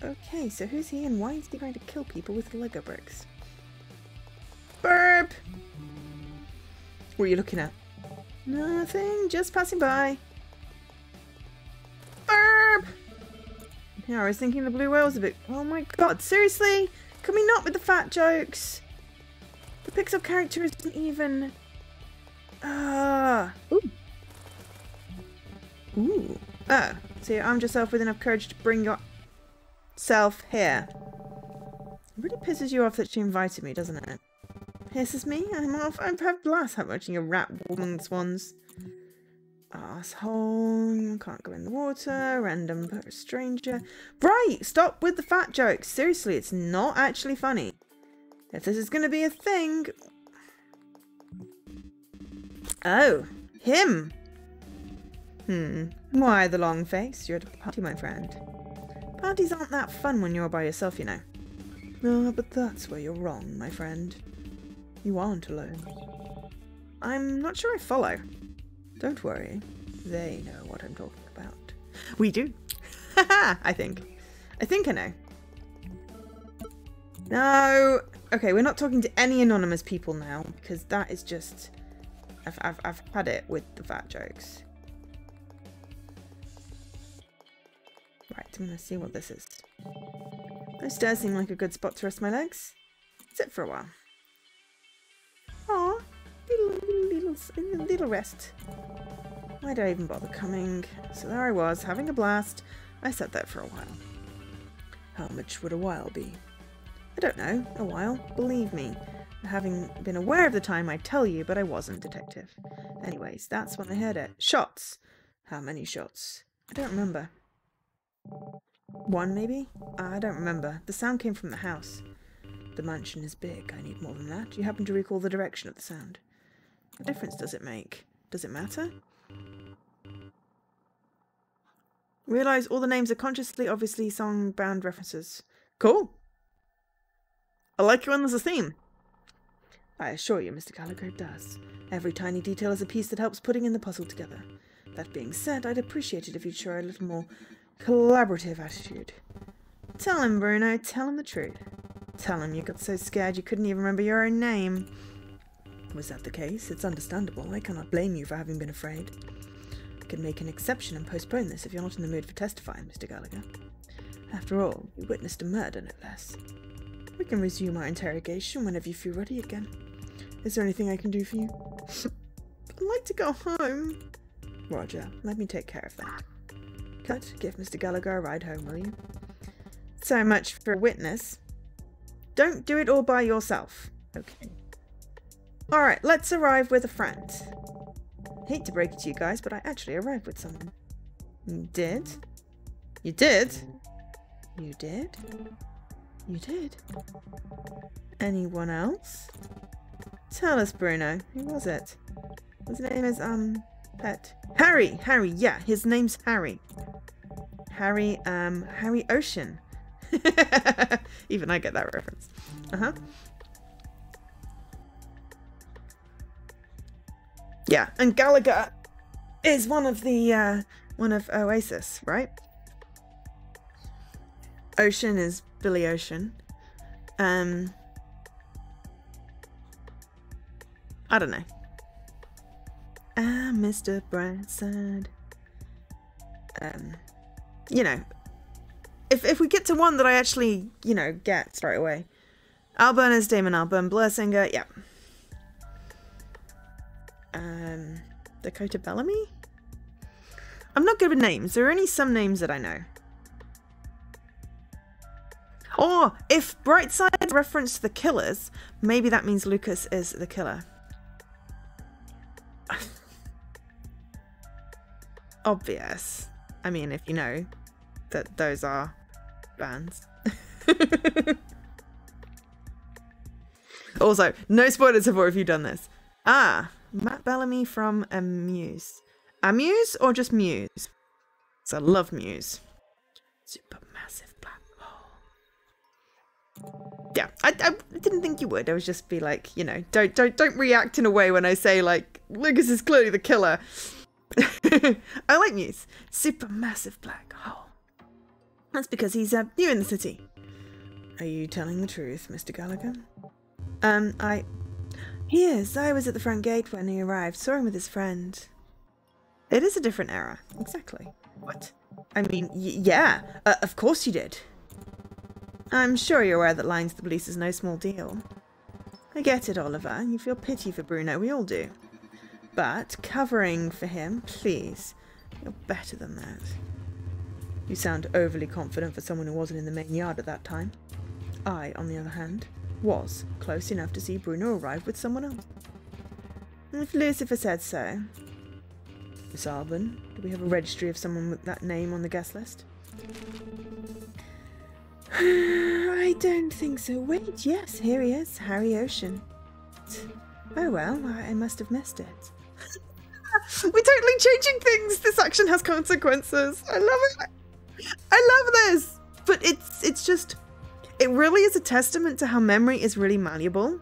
Okay, so who's he and why is he trying to kill people with Lego bricks? Burp! What are you looking at? Nothing, just passing by. Burp! Yeah, I was thinking the blue whale was a bit... Oh my god, seriously? Can we not with the fat jokes? The Pixar character isn't even... Ooh. Ooh. Oh, so you armed yourself with enough courage to bring yourself here. It really pisses you off that she invited me, doesn't it? Pisses me? I'm off. I've had blast out watching a rat woman swans. Asshole. Can't go in the water. Random stranger. Right! Stop with the fat jokes. Seriously, it's not actually funny. If this is going to be a thing... Oh. Him. Why the long face? You're at a party, my friend. Parties aren't that fun when you're by yourself, you know. No, but that's where you're wrong, my friend. You aren't alone. I'm not sure I follow. Don't worry. They know what I'm talking about. We do. Haha, I think. I think I know. No. Okay, we're not talking to any anonymous people now, because that is just... I've had it with the fat jokes. Right, I'm going to see what this is. Those stairs seem like a good spot to rest my legs. Sit for a while. Aw, little rest. Why did I even bother coming? So there I was, having a blast. I sat there for a while. How much would a while be? I don't know. A while. Believe me. Having been aware of the time, I'd tell you, but I wasn't, detective. Anyways, that's when I heard it. Shots. How many shots? I don't remember. One, maybe? I don't remember. The sound came from the house. The mansion is big. I need more than that. You happen to recall the direction of the sound. What difference does it make? Does it matter? Realise all the names are consciously, obviously song-bound references. Cool. I like it when there's a theme. I assure you, Mr. Gallagher, it does. Every tiny detail is a piece that helps putting in the puzzle together. That being said, I'd appreciate it if you'd show a little more collaborative attitude. Tell him, Bruno. Tell him the truth. Tell him you got so scared you couldn't even remember your own name. Was that the case? It's understandable. I cannot blame you for having been afraid. I can make an exception and postpone this if you're not in the mood for testifying, Mr. Gallagher. After all, you witnessed a murder, no less. We can resume our interrogation whenever you feel ready again. Is there anything I can do for you? I'd like to go home. Roger, let me take care of that. Cut. Give Mr. Gallagher a ride home, will you? So much for a witness. Don't do it all by yourself. Okay. Alright, let's arrive with a friend. Hate to break it to you guys, but I actually arrived with someone. You did? You did? You did? You did? Anyone else? Tell us, Bruno. Who was it? His name is, Pet. Harry! Harry, yeah, his name's Harry. Harry Ocean. Even I get that reference. Yeah, and Gallagher is one of Oasis, right? Ocean is Billy Ocean. I don't know. Mr. Brightside. You know, if we get to one that I actually, you know, get straight away. Alburn is Damon Albarn. Blair Singer, yeah. Dakota Bellamy? I'm not good with names. There are only some names that I know. Or if Brightside reference to the Killers, maybe that means Lucas is the killer. Obvious. I mean, if you know that those are bands. Also, no spoilers before if you've done this. Matt Bellamy from Amuse. Amuse or just Muse? So I love Muse. Supermassive black hole. Yeah, I didn't think you would. I was just be like, you know, don't react in a way when I say like Lucas is clearly the killer. I like Muse. Supermassive black hole. That's because he's new in the city. Are you telling the truth, Mr. Gallagher? He is. I was at the front gate when he arrived. Saw him with his friend. It is a different era. Exactly. What? I mean, yeah. Of course you did. I'm sure you're aware that lying to the police is no small deal. I get it, Oliver. You feel pity for Bruno. We all do. But covering for him, please. You're better than that. You sound overly confident for someone who wasn't in the main yard at that time. I, on the other hand, was close enough to see Bruno arrive with someone else. If Lucifer said so. Miss Alban, do we have a registry of someone with that name on the guest list? I don't think so. Wait, yes, here he is, Harry Ocean. Oh well, I must have missed it. We're totally changing things. This action has consequences. I love it. I love this. But it's just, it really is a testament to how memory is really malleable.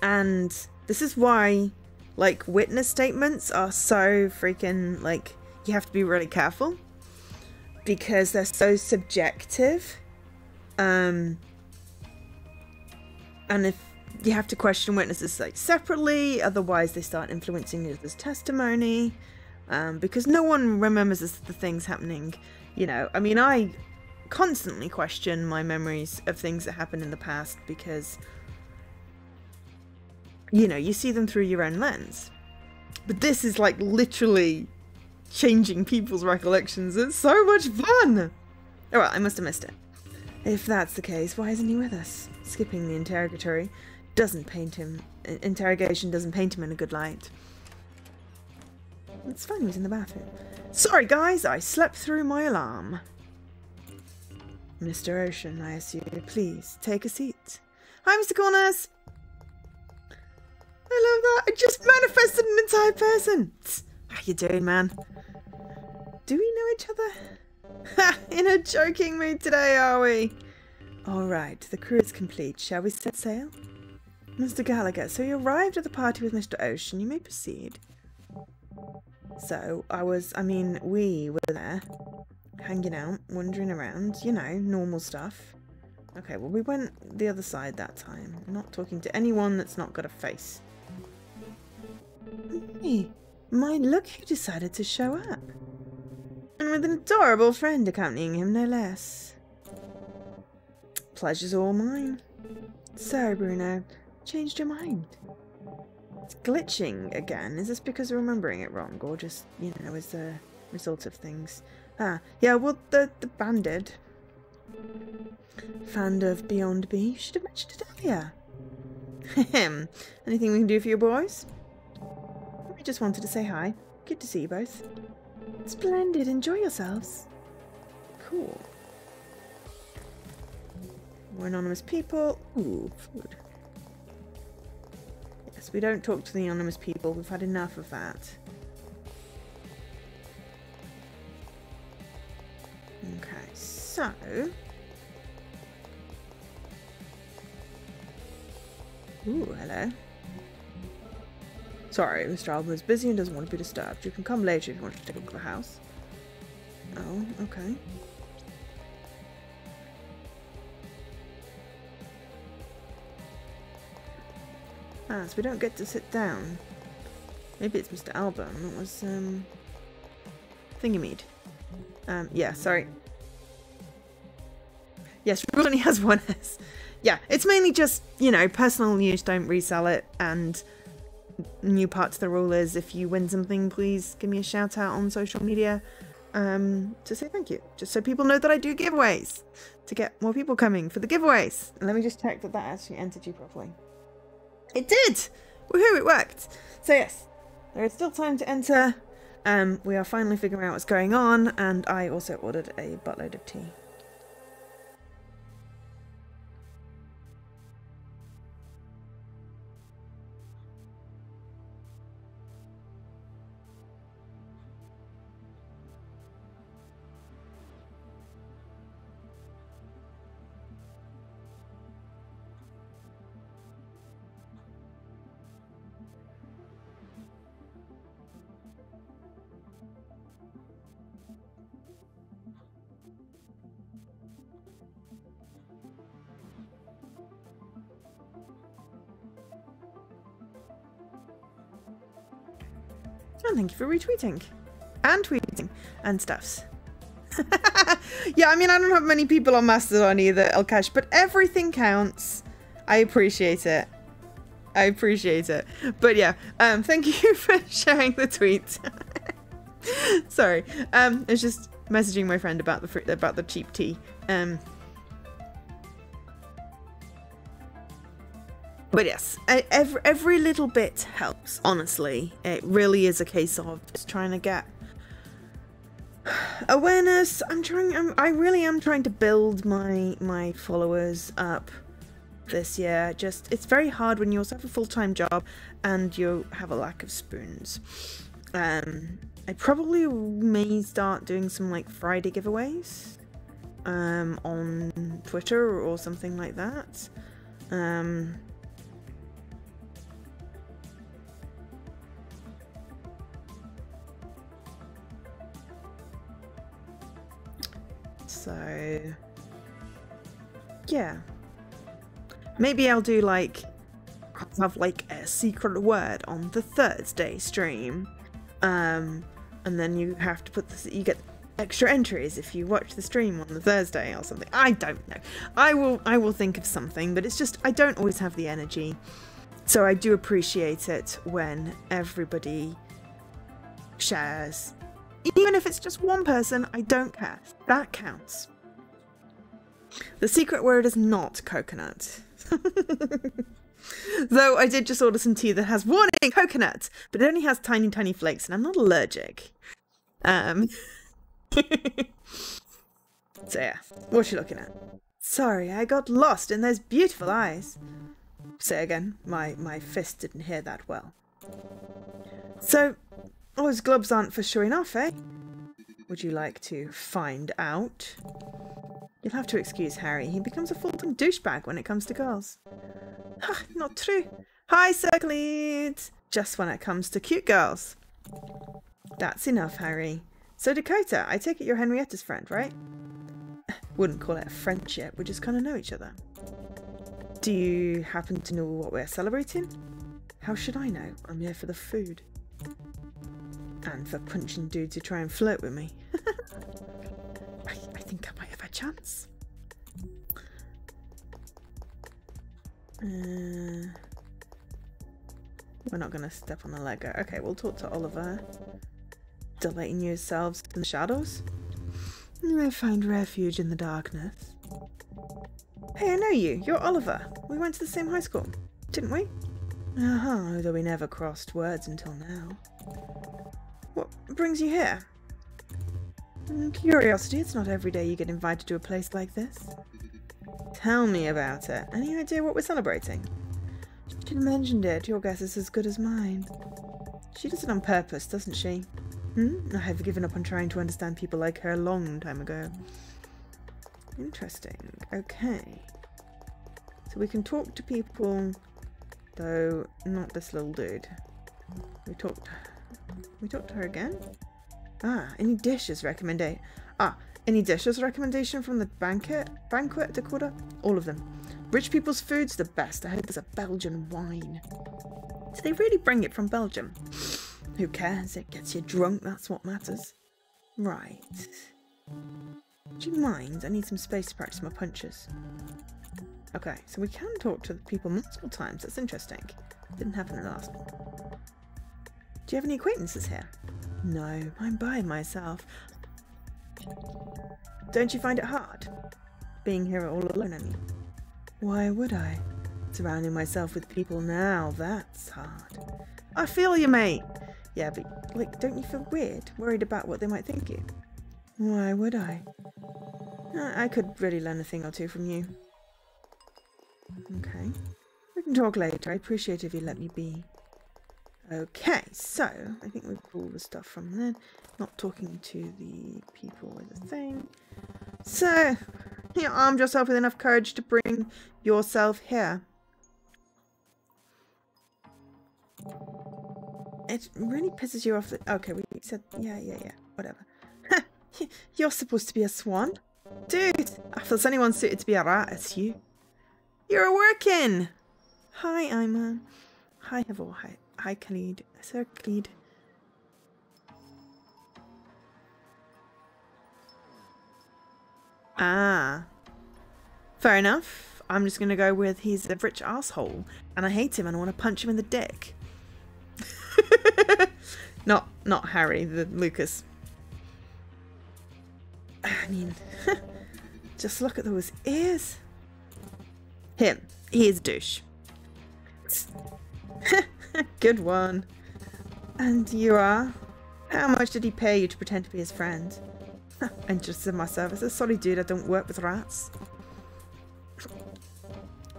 And this is why, like, witness statements are so freaking, like, you have to be really careful. Because they're so subjective. And if you have to question witnesses like separately, otherwise they start influencing the other's testimony. Because no one remembers the things happening. You know, I mean, I constantly question my memories of things that happened in the past because, you know, you see them through your own lens. But this is like literally changing people's recollections. It's so much fun! Oh well, I must have missed it. If that's the case, why isn't he with us? Skipping the interrogation doesn't paint him in a good light. It's fine, he was in the bathroom. Sorry guys, I slept through my alarm. Mr. Ocean, I assume. Please, take a seat. Hi, Mr. Corners! I love that! I just manifested an entire person! How you doing, man? Do we know each other? Ha! In a joking mood today, are we? Alright, the crew is complete. Shall we set sail? Mr. Gallagher, so you arrived at the party with Mr. Ocean. You may proceed. So, we were there. Hanging out, wandering around, you know, normal stuff. Okay, well, we went the other side that time. Not talking to anyone that's not got a face. Hey, my, look who decided to show up. And with an adorable friend accompanying him, no less. Pleasure's all mine. So, Bruno, changed your mind? It's glitching again. Is this because we're remembering it wrong, or just, you know, as a result of things? Yeah, well, the band did. Fan of Beyond B? Should have mentioned it earlier. Anything we can do for you boys? I just wanted to say hi. Good to see you both. Splendid. Enjoy yourselves. Cool. More anonymous people. Ooh, food. Yes, we don't talk to the anonymous people. We've had enough of that. So... Ooh, hello. Sorry, Mr. Alban is busy and doesn't want to be disturbed. You can come later if you want to take a look at the house. Oh, okay. Ah, so we don't get to sit down. Maybe it's Mr. Alban. It was, Thingymead. Yeah, sorry. Yes, Rule only has one S. Yeah, it's mainly just, you know, personal use, don't resell it, and new part to the rule is if you win something, please give me a shout out on social media to say thank you. Just so people know that I do giveaways, to get more people coming for the giveaways. And let me just check that that actually entered you properly. It did! Woohoo, it worked! So yes, there is still time to enter. We are finally figuring out what's going on, and I also ordered a buttload of tea. And thank you for retweeting and tweeting and stuffs. Yeah, I mean, I don't have many people on Mastodon either, Elkash, but everything counts. I appreciate it. I appreciate it. But yeah, thank you for sharing the tweet. Sorry, I was just messaging my friend about the cheap tea. But yes, every little bit helps, honestly. It really is a case of just trying to get awareness. I really am trying to build my followers up this year. It's very hard when you also have a full-time job and you have a lack of spoons. I probably may start doing some like Friday giveaways on Twitter or something like that. So, yeah. Maybe I'll do have a secret word on the Thursday stream. And then you have to you get extra entries if you watch the stream on the Thursday or something. I don't know. I will think of something, but it's just, I don't always have the energy. So I do appreciate it when everybody shares. Even if it's just one person, I don't care. That counts. The secret word is not coconut. Though I did just order some tea that has warning coconut, but it only has tiny, tiny flakes, and I'm not allergic. So yeah, what you looking at? Sorry, I got lost in those beautiful eyes. Say again, my fist didn't hear that well. So, those gloves aren't for showing off, eh? Would you like to find out? You'll have to excuse Harry. He becomes a full-time douchebag when it comes to girls. Ha, not true. Hi, Circlead! Just when it comes to cute girls. That's enough, Harry. So Dakota, I take it you're Henrietta's friend, right? Wouldn't call it a friendship, we just kind of know each other. Do you happen to know what we're celebrating? How should I know? I'm here for the food. And for punching dudes who try and flirt with me. I think I might have a chance. We're not going to step on the Lego. Okay, we'll talk to Oliver. Delighting yourselves in the shadows? I find refuge in the darkness. Hey, I know you. You're Oliver. We went to the same high school, didn't we? Though we never crossed words until now. What brings you here? Curiosity. It's not every day you get invited to a place like this. Tell me about it. Any idea what we're celebrating? She mentioned it. Your guess is as good as mine. She does it on purpose, doesn't she? I have given up on trying to understand people like her a long time ago. Interesting. Okay. So we can talk to people, though not this little dude. We talked to her again? Any dishes recommendation? Any dishes recommendation from the banquet, Dakota? All of them. Rich people's food's the best. I heard there's a Belgian wine. Do they really bring it from Belgium? Who cares? It gets you drunk, that's what matters. Right. Do you mind? I need some space to practice my punches. Okay, so we can talk to the people multiple times. That's interesting. Didn't happen in the last one. Do you have any acquaintances here? No, I'm by myself. Don't you find it hard? Being here all alone, I mean. Why would I? Surrounding myself with people now, that's hard. I feel you, mate. Yeah, but, like, don't you feel weird? Worried about what they might think of you? Why would I? I could really learn a thing or two from you. Okay. We can talk later. I appreciate if you let me be. Okay, so I think we've got all the stuff from then. Not talking to the people with the thing. So, you armed yourself with enough courage to bring yourself here. It really pisses you off that... Okay, we said... Yeah, whatever. You're supposed to be a swan. Dude, if there's anyone suited to be a rat, it's you. You're working! Hi, Ima. Hi, Hevel. Hi, Khalid. Sir Khalid. Fair enough. I'm just gonna go with he's a rich asshole, and I hate him and I want to punch him in the dick. Not Harry, the Lucas. I mean, just look at those ears. Him. He is a douche. Good one. And you are? How much did he pay you to pretend to be his friend? Interested in my services? Sorry, dude, I don't work with rats.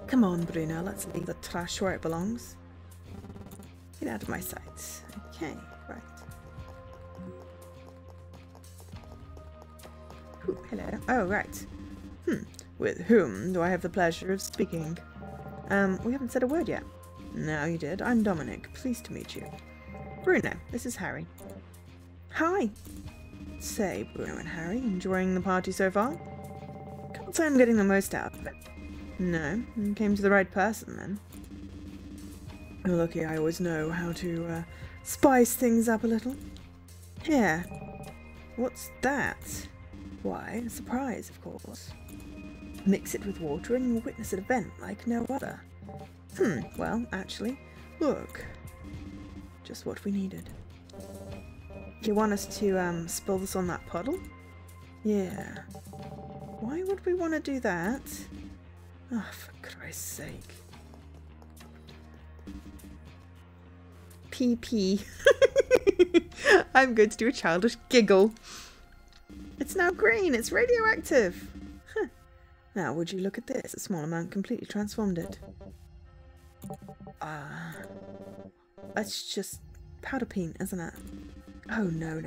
Come on, Bruno, let's leave the trash where it belongs. Get out of my sight. Okay, right. Ooh, hello. Oh, right. With whom do I have the pleasure of speaking? We haven't said a word yet. No, you did. I'm Dominic. Pleased to meet you. Bruno, this is Harry. Hi. Say, Bruno and Harry, enjoying the party so far? Can't say I'm getting the most out of it. No, you came to the right person then. You're lucky I always know how to spice things up a little. Here. What's that? Why, a surprise, of course. Mix it with water and you'll witness an event like no other. Well, actually, look. Just what we needed. You want us to spill this on that puddle? Yeah. Why would we want to do that? Oh, for Christ's sake. PP. I'm going to do a childish giggle. It's now green. It's radioactive. Huh. Now, would you look at this? A small amount completely transformed it. It's just powder paint, isn't it? Oh, no.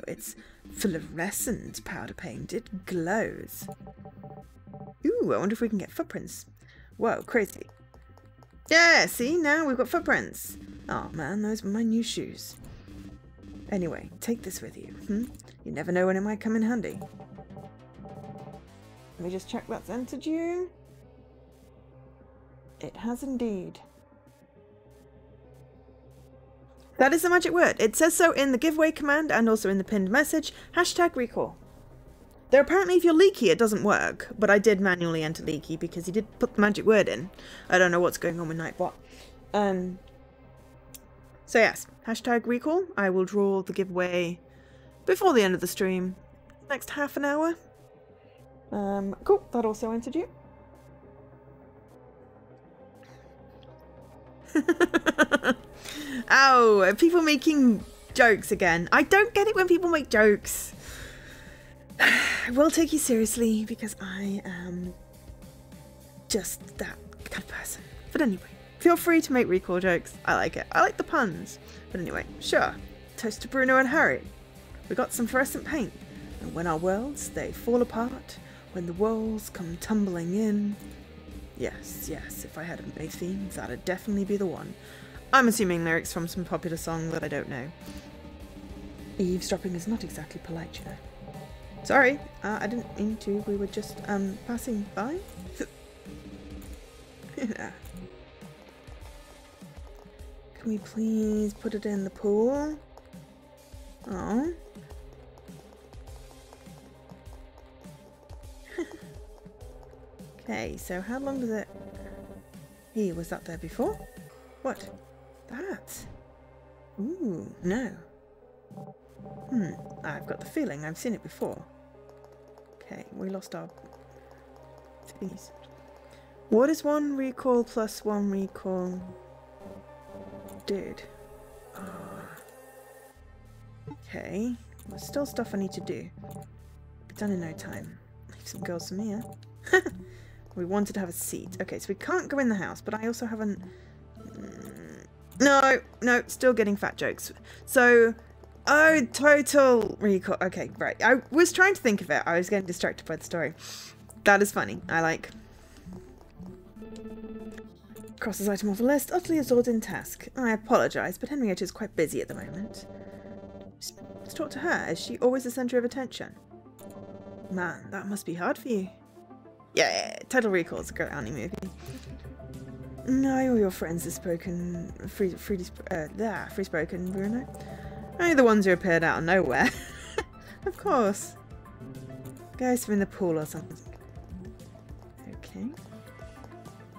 It's fluorescent powder paint. It glows. Ooh, I wonder if we can get footprints. Whoa, crazy. Yeah, see? Now we've got footprints. Oh, man, those were my new shoes. Anyway, take this with you. You never know when it might come in handy. Let me just check that's entered you. It has indeed. That is the magic word. It says so in the giveaway command and also in the pinned message. #recall. Though apparently if you're leaky it doesn't work, but I did manually enter leaky because he did put the magic word in. I don't know what's going on with Nightbot. So yes, #recall. I will draw the giveaway before the end of the stream. Next half an hour. Cool, that also entered you. Oh, people making jokes again. I don't get it when people make jokes. I will take you seriously because I am just that kind of person. But anyway, feel free to make recall jokes. I like it. I like the puns. But anyway, sure. Toast to Bruno and Harry. We got some fluorescent paint. And when our worlds, they fall apart, When the walls come tumbling in. Yes, yes, if I had a main theme, that'd definitely be the one. I'm assuming lyrics from some popular song that I don't know. Eavesdropping is not exactly polite, you know. Sorry, I didn't mean to. We were just, passing by. Yeah. Can we please put it in the pool? Oh. Okay, so how long does it... Hey, was that there before? What? That? Ooh, no. I've got the feeling I've seen it before. Okay, we lost our thingies. What is 1 recall plus 1 recall? Dude. Okay, there's still stuff I need to do. Be done in no time. Leave some girls for me, eh? We wanted to have a seat. Okay, so we can't go in the house, but I also haven't... No, still getting fat jokes. So... Oh, total recall. Okay, right. I was trying to think of it. I was getting distracted by the story. That is funny. I like. Cross this item off the list. Utterly absorbed in task. I apologise, but Henrietta is quite busy at the moment. Let's talk to her. Is she always the centre of attention? Man, that must be hard for you. Yeah, Total Recall is a great anime movie. No, all your friends are spoken... free-spoken, Bruno. Only the ones who appeared out of nowhere. Of course. Guys from in the pool or something. Okay.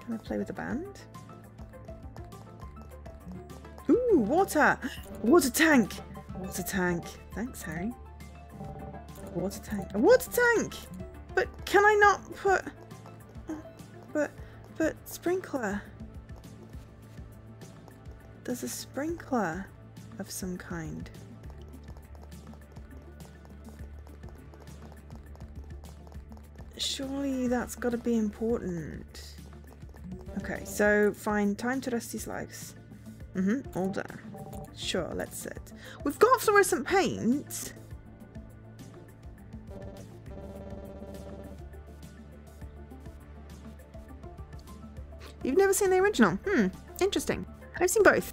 Can I play with the band? Ooh, water! Water tank! Water tank. Thanks, Harry. Water tank. A water tank! But can I not put... But sprinkler. There's a sprinkler of some kind. Surely that's got to be important. Okay, so fine. Time to rest these legs. All done. Sure, let's sit. We've got fluorescent paint. You've never seen the original? Interesting. I've seen both.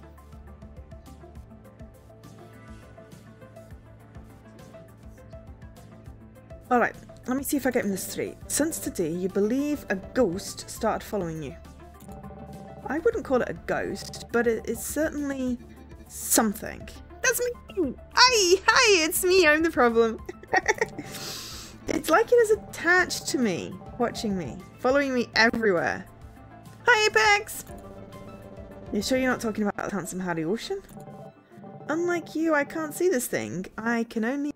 Alright, let me see if I get this straight. Since today, you believe a ghost started following you. I wouldn't call it a ghost, but it's certainly something. That's me! Hi, it's me, I'm the problem. It's like it is attached to me, watching me, following me everywhere. Hi, Apex! You sure you're not talking about the handsome Harry Ocean? Unlike you, I can't see this thing. I can only,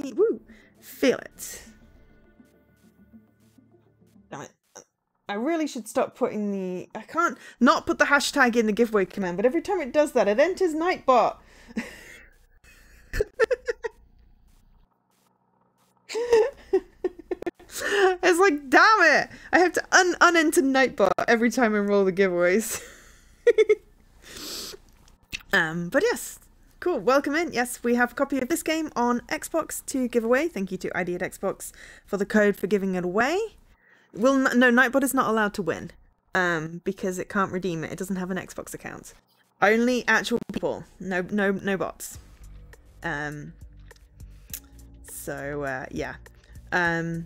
feel it. Damn it. I really should stop putting the... I can't not put the hashtag in the giveaway command, but every time it does that, it enters Nightbot. It's like, damn it! I have to unenter Nightbot every time I roll the giveaways. But yes, cool. Welcome in. Yes, we have a copy of this game on Xbox to give away. Thank you to ID at Xbox for the code for giving it away. No, Nightbot is not allowed to win, because it can't redeem it. It doesn't have an Xbox account. Only actual people. No bots. Yeah.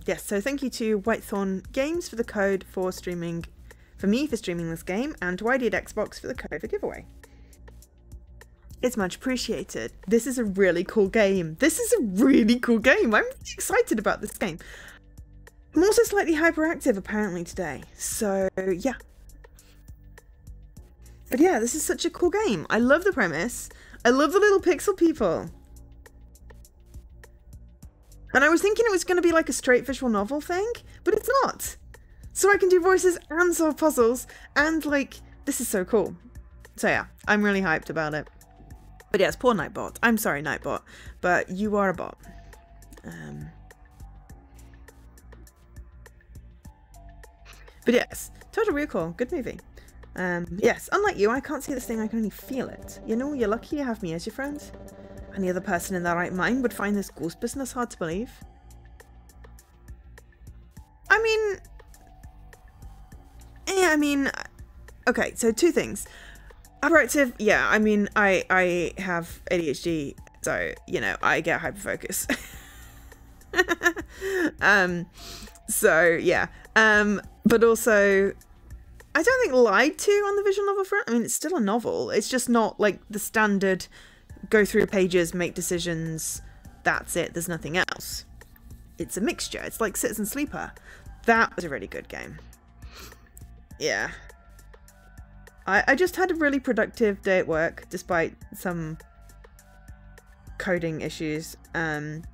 Yes, so thank you to Whitethorn Games for the code for streaming, for me for streaming this game, and to ID at Xbox for the code for giveaway. It's much appreciated. This is a really cool game. I'm really excited about this game. I'm also slightly hyperactive apparently today, so yeah. But yeah, this is such a cool game. I love the premise. I love the little pixel people. And I was thinking it was going to be like a straight visual novel thing, but it's not. So I can do voices and solve puzzles, and like, this is so cool. So yeah, I'm really hyped about it. But yes, poor Nightbot. I'm sorry, Nightbot, but you are a bot. But yes, Total Recall, good movie. Yes, unlike you, I can't see this thing, I can only feel it. You know, you're lucky you have me as your friend. Any other person in their right mind would find this ghost business hard to believe. I mean, I mean, okay, so two things. Hyperactive, yeah, I mean, I have ADHD, so, you know, I get hyperfocus. So, yeah. But also, I don't think lied to on the visual novel front. I mean, it's still a novel. It's just not, like, the standard go through pages, make decisions, that's it, there's nothing else. It's a mixture. It's like Citizen Sleeper. That was a really good game. Yeah. I just had a really productive day at work, despite some coding issues. And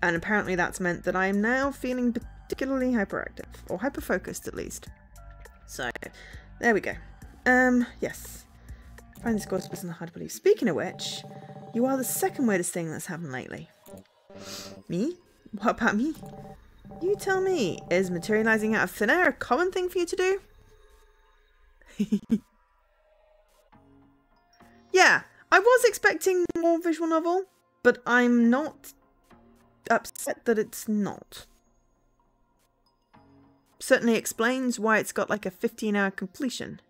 apparently that's meant that I am now feeling particularly hyperactive, or hyper-focused at least. So, there we go. Yes. I find this course wasn't hard to believe. Speaking of which, you are the second weirdest thing that's happened lately. Me? What about me? You tell me, is materializing out of thin air a common thing for you to do? Yeah, I was expecting more visual novel, but I'm not upset that it's not. Certainly explains why it's got like a 15-hour completion.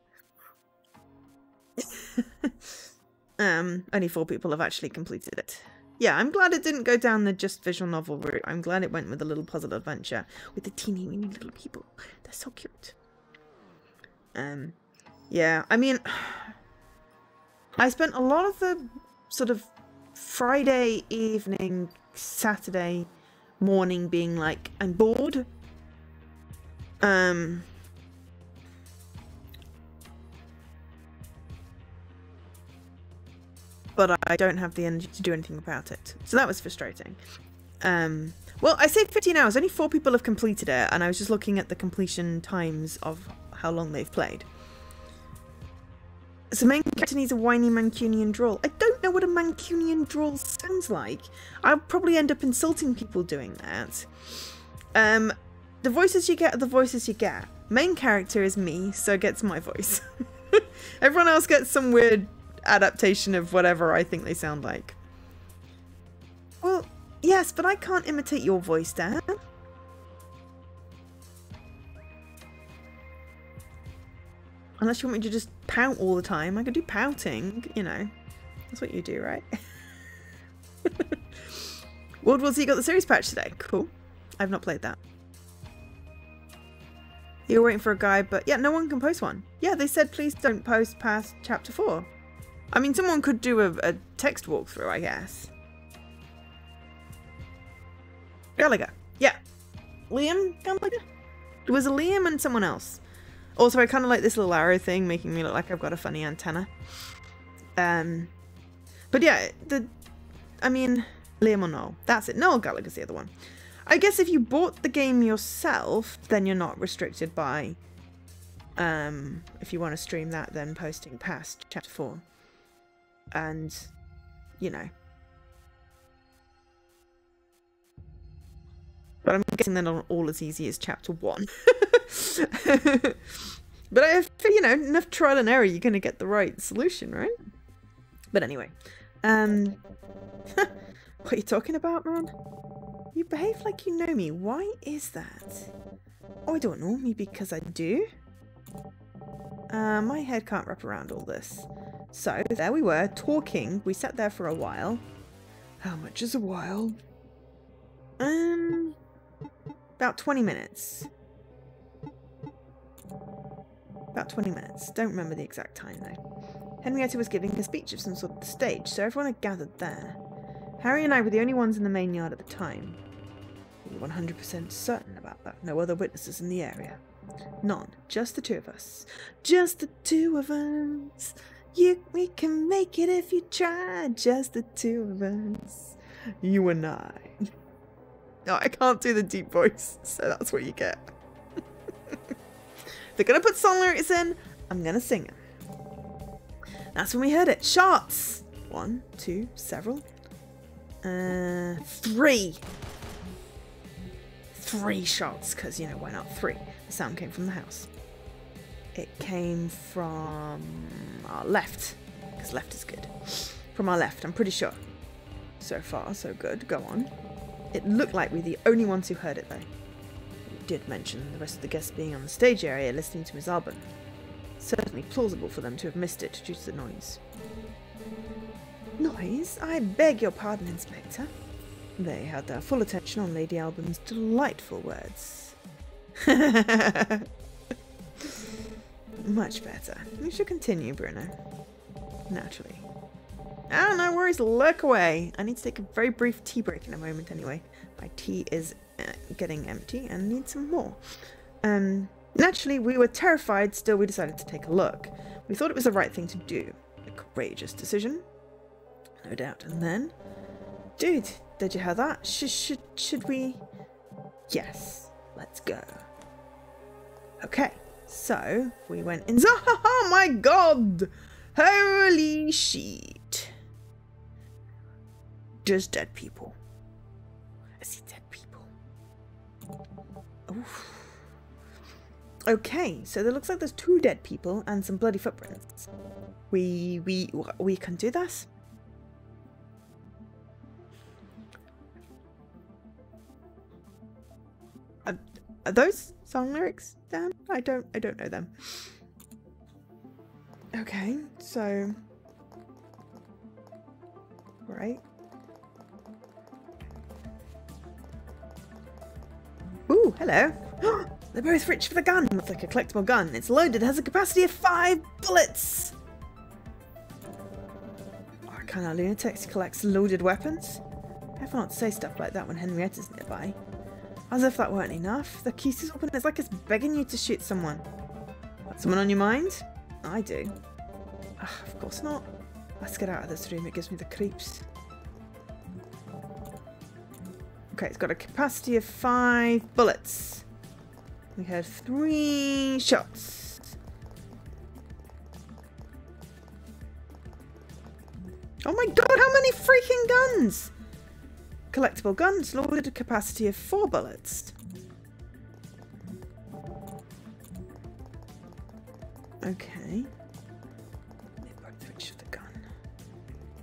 Only 4 people have actually completed it. Yeah, I'm glad it didn't go down the just visual novel route. I'm glad it went with a little puzzle adventure with the teeny weeny little people. They're so cute. Yeah, I mean, I spent a lot of the sort of Friday evening, Saturday morning being like, I'm bored. But I don't have the energy to do anything about it. So that was frustrating. Well, I say 15 hours. Only 4 people have completed it, and I was just looking at the completion times of how long they've played. So main character needs a whiny Mancunian drawl. I don't know what a Mancunian drawl sounds like. I'll probably end up insulting people doing that. The voices you get are the voices you get. Main character is me, so gets my voice. Everyone else gets some weird adaptation of whatever I think they sound like. Well, yes, but I can't imitate your voice, Dan. Unless you want me to just pout all the time. I could do pouting, you know. That's what you do, right? World War Z got the series patch today. Cool. I've not played that. You're waiting for a guide, but yeah, no one can post one. Yeah, they said please don't post past chapter 4. I mean, someone could do a text walkthrough, I guess. Gallagher. Yeah. Liam Gallagher? It was a Liam and someone else. Also, I kind of like this little arrow thing, making me look like I've got a funny antenna. But yeah, I mean, Liam or Noel. That's it. Noel Gallagher's the other one. I guess if you bought the game yourself, then you're not restricted by, if you want to stream that, then posting past chapter 4. And, you know. But I'm guessing they're not all as easy as chapter 1. But I feel, you know, enough trial and error, you're going to get the right solution, right? But anyway. What are you talking about, man? You behave like you know me. Why is that? Oh, I don't know. Maybe because I do? My head can't wrap around all this. So, there we were, talking. We sat there for a while. How much is a while? About 20 minutes. About 20 minutes. Don't remember the exact time, though. Henrietta was giving a speech of some sort at the stage, so everyone had gathered there. Harry and I were the only ones in the main yard at the time. We were 100% certain about that. No other witnesses in the area. None. Just the 2 of us. Just the 2 of us. We can make it if you try. Just the 2 of us. You and I. No, I can't do the deep voice, so that's what you get. If they're gonna put song lyrics in, I'm gonna sing it. That's when we heard it. Shots! 1, 2, several. 3. 3 shots, because, you know, why not 3? The sound came from the house. It came from our left, because left is good. From our left, I'm pretty sure. So far, so good. Go on. It looked like we're the only ones who heard it, though. did mention the rest of the guests being on the stage area listening to Miss Albon. Certainly plausible for them to have missed it due to the noise. Noise? I beg your pardon, Inspector. They had their full attention on Lady Albon's delightful words. Much better. We should continue, Bruno. Naturally. Ah, no worries, lurk away. I need to take a very brief tea break in a moment anyway. My tea is getting empty and need some more. Naturally, we were terrified, still we decided to take a look. We thought it was the right thing to do. A courageous decision. No doubt. And then... Dude, did you hear that? Should we... Yes, let's go. Okay, so we went in... Oh my god! Holy shit! Just dead people. I see dead people. Oof. Okay, so there looks like there's 2 dead people and some bloody footprints. We can do this? Are those song lyrics, Dan? I don't know them. Okay, so... Right. Ooh, hello. They're both rich for the gun. Looks like a collectible gun. It's loaded, has a capacity of 5 bullets. What kind of lunatics collects loaded weapons? Careful not to say stuff like that when Henrietta's nearby. As if that weren't enough. The case is open. It's like it's begging you to shoot someone. Got someone on your mind? I do. Ugh, of course not. Let's get out of this room. It gives me the creeps. Okay, it's got a capacity of 5 bullets. We had 3 shots. Oh my god, how many freaking guns! Collectible guns, loaded a capacity of 4 bullets. Okay. They both reached for the gun.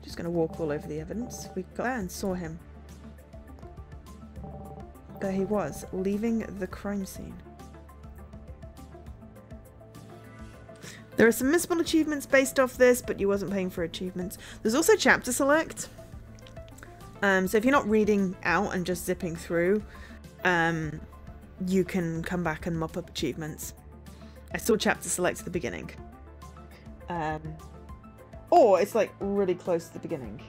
Just gonna walk all over the evidence. We got there and saw him. There he was, leaving the crime scene. There are some missable achievements based off this, but you wasn't paying for achievements. There's also chapter select. So if you're not reading out and just zipping through, you can come back and mop up achievements. I saw chapter select at the beginning. Or it's like really close to the beginning.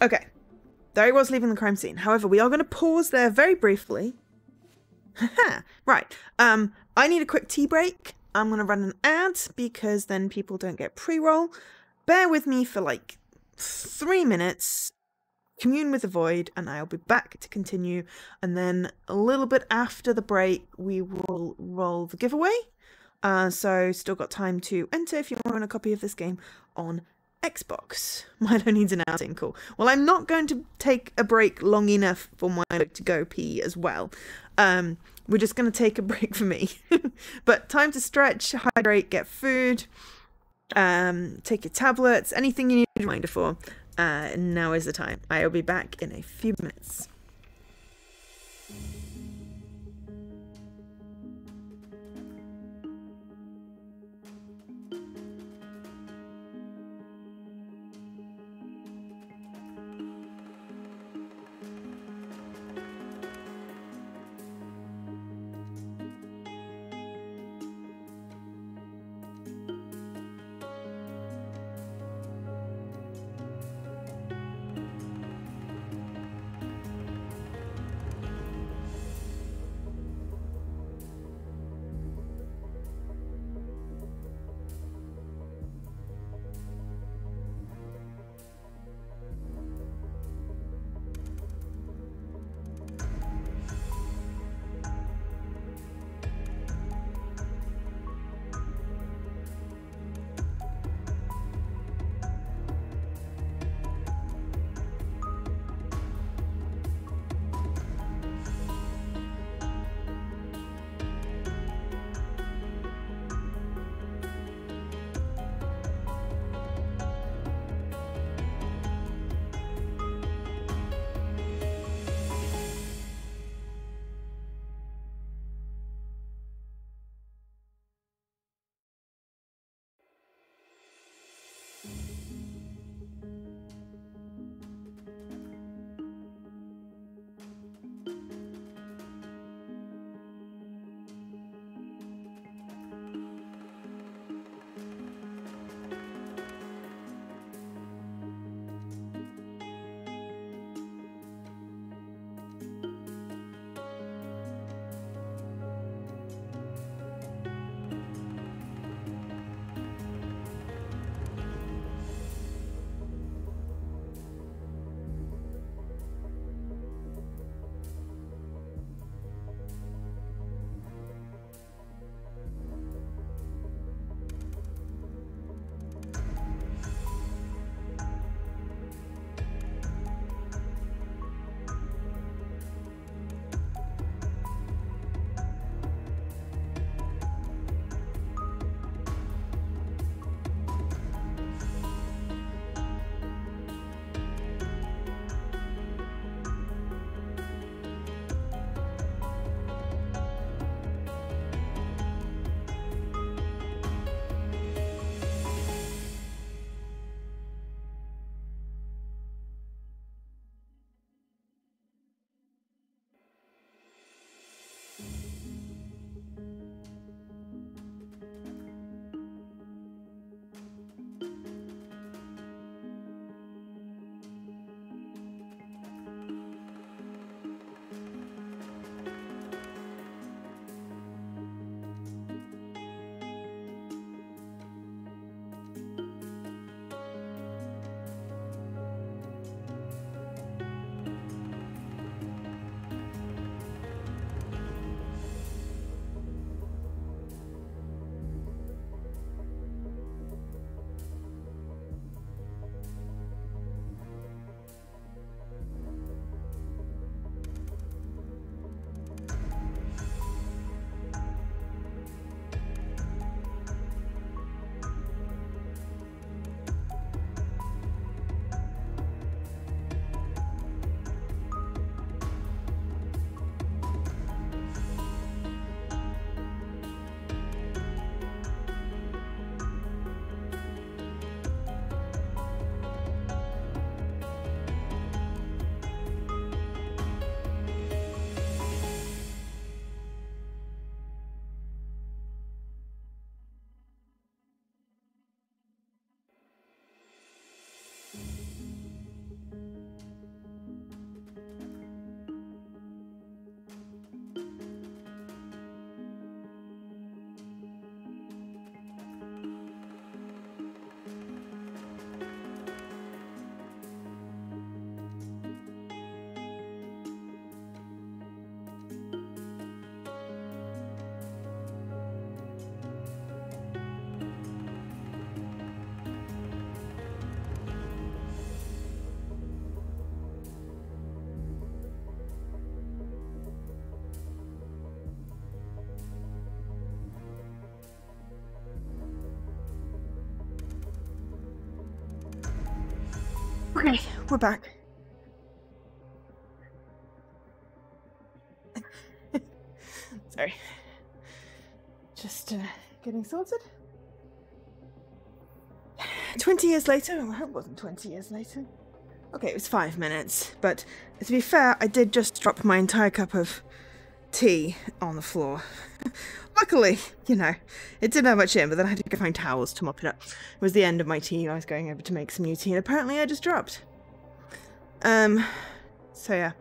Okay, there he was leaving the crime scene. However, we are going to pause there very briefly. Right, I need a quick tea break. I'm going to run an ad because then people don't get pre-roll. Bear with me for like 3 minutes, commune with the void, and I'll be back to continue. And then a little bit after the break, we will roll the giveaway. So still got time to enter if you want a copy of this game on Xbox. Milo needs an outing. Cool. Well, I'm not going to take a break long enough for Milo to go pee as well. We're just going to take a break for me. But time to stretch, hydrate, get food, take your tablets, anything you need a reminder for. Now is the time. I'll be back in a few minutes. Okay, we're back. Sorry. Just getting sorted. 20 years later? I hope it wasn't 20 years later. Okay, it was 5 minutes, but to be fair, I did just drop my entire cup of tea on the floor. Luckily, you know, it didn't have much in, but then I had to go find towels to mop it up. It was the end of my tea. I was going over to make some new tea, and apparently I just dropped. So yeah.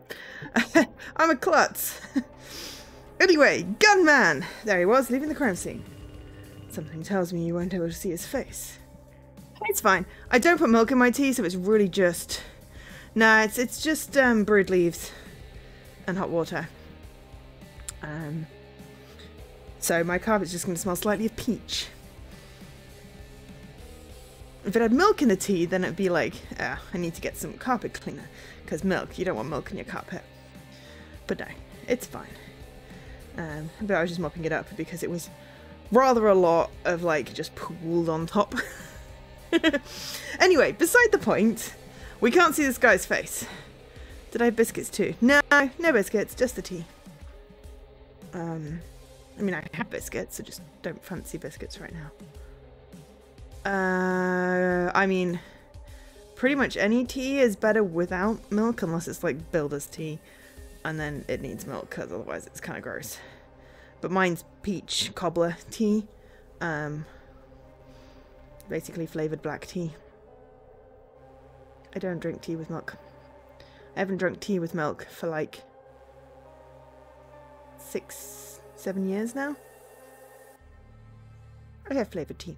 I'm a klutz. Anyway, gunman! There he was, leaving the crime scene. Something tells me you weren't able to see his face. It's fine. I don't put milk in my tea, so it's really just... Nah, it's just brewed leaves and hot water. So my carpet's just going to smell slightly of peach. If it had milk in the tea, then it'd be like, I need to get some carpet cleaner. Because milk, you don't want milk in your carpet. But no, it's fine. But I was just mopping it up because it was rather a lot of like just pooled on top. Anyway, beside the point, we can't see this guy's face. Did I have biscuits too? No, no biscuits, just the tea. I mean, I have biscuits, so just don't fancy biscuits right now. I mean, pretty much any tea is better without milk, unless it's like builder's tea, and then it needs milk, because otherwise it's kind of gross. But mine's peach cobbler tea, basically flavoured black tea. I don't drink tea with milk. I haven't drunk tea with milk for like 6-7 years now. I have flavoured tea.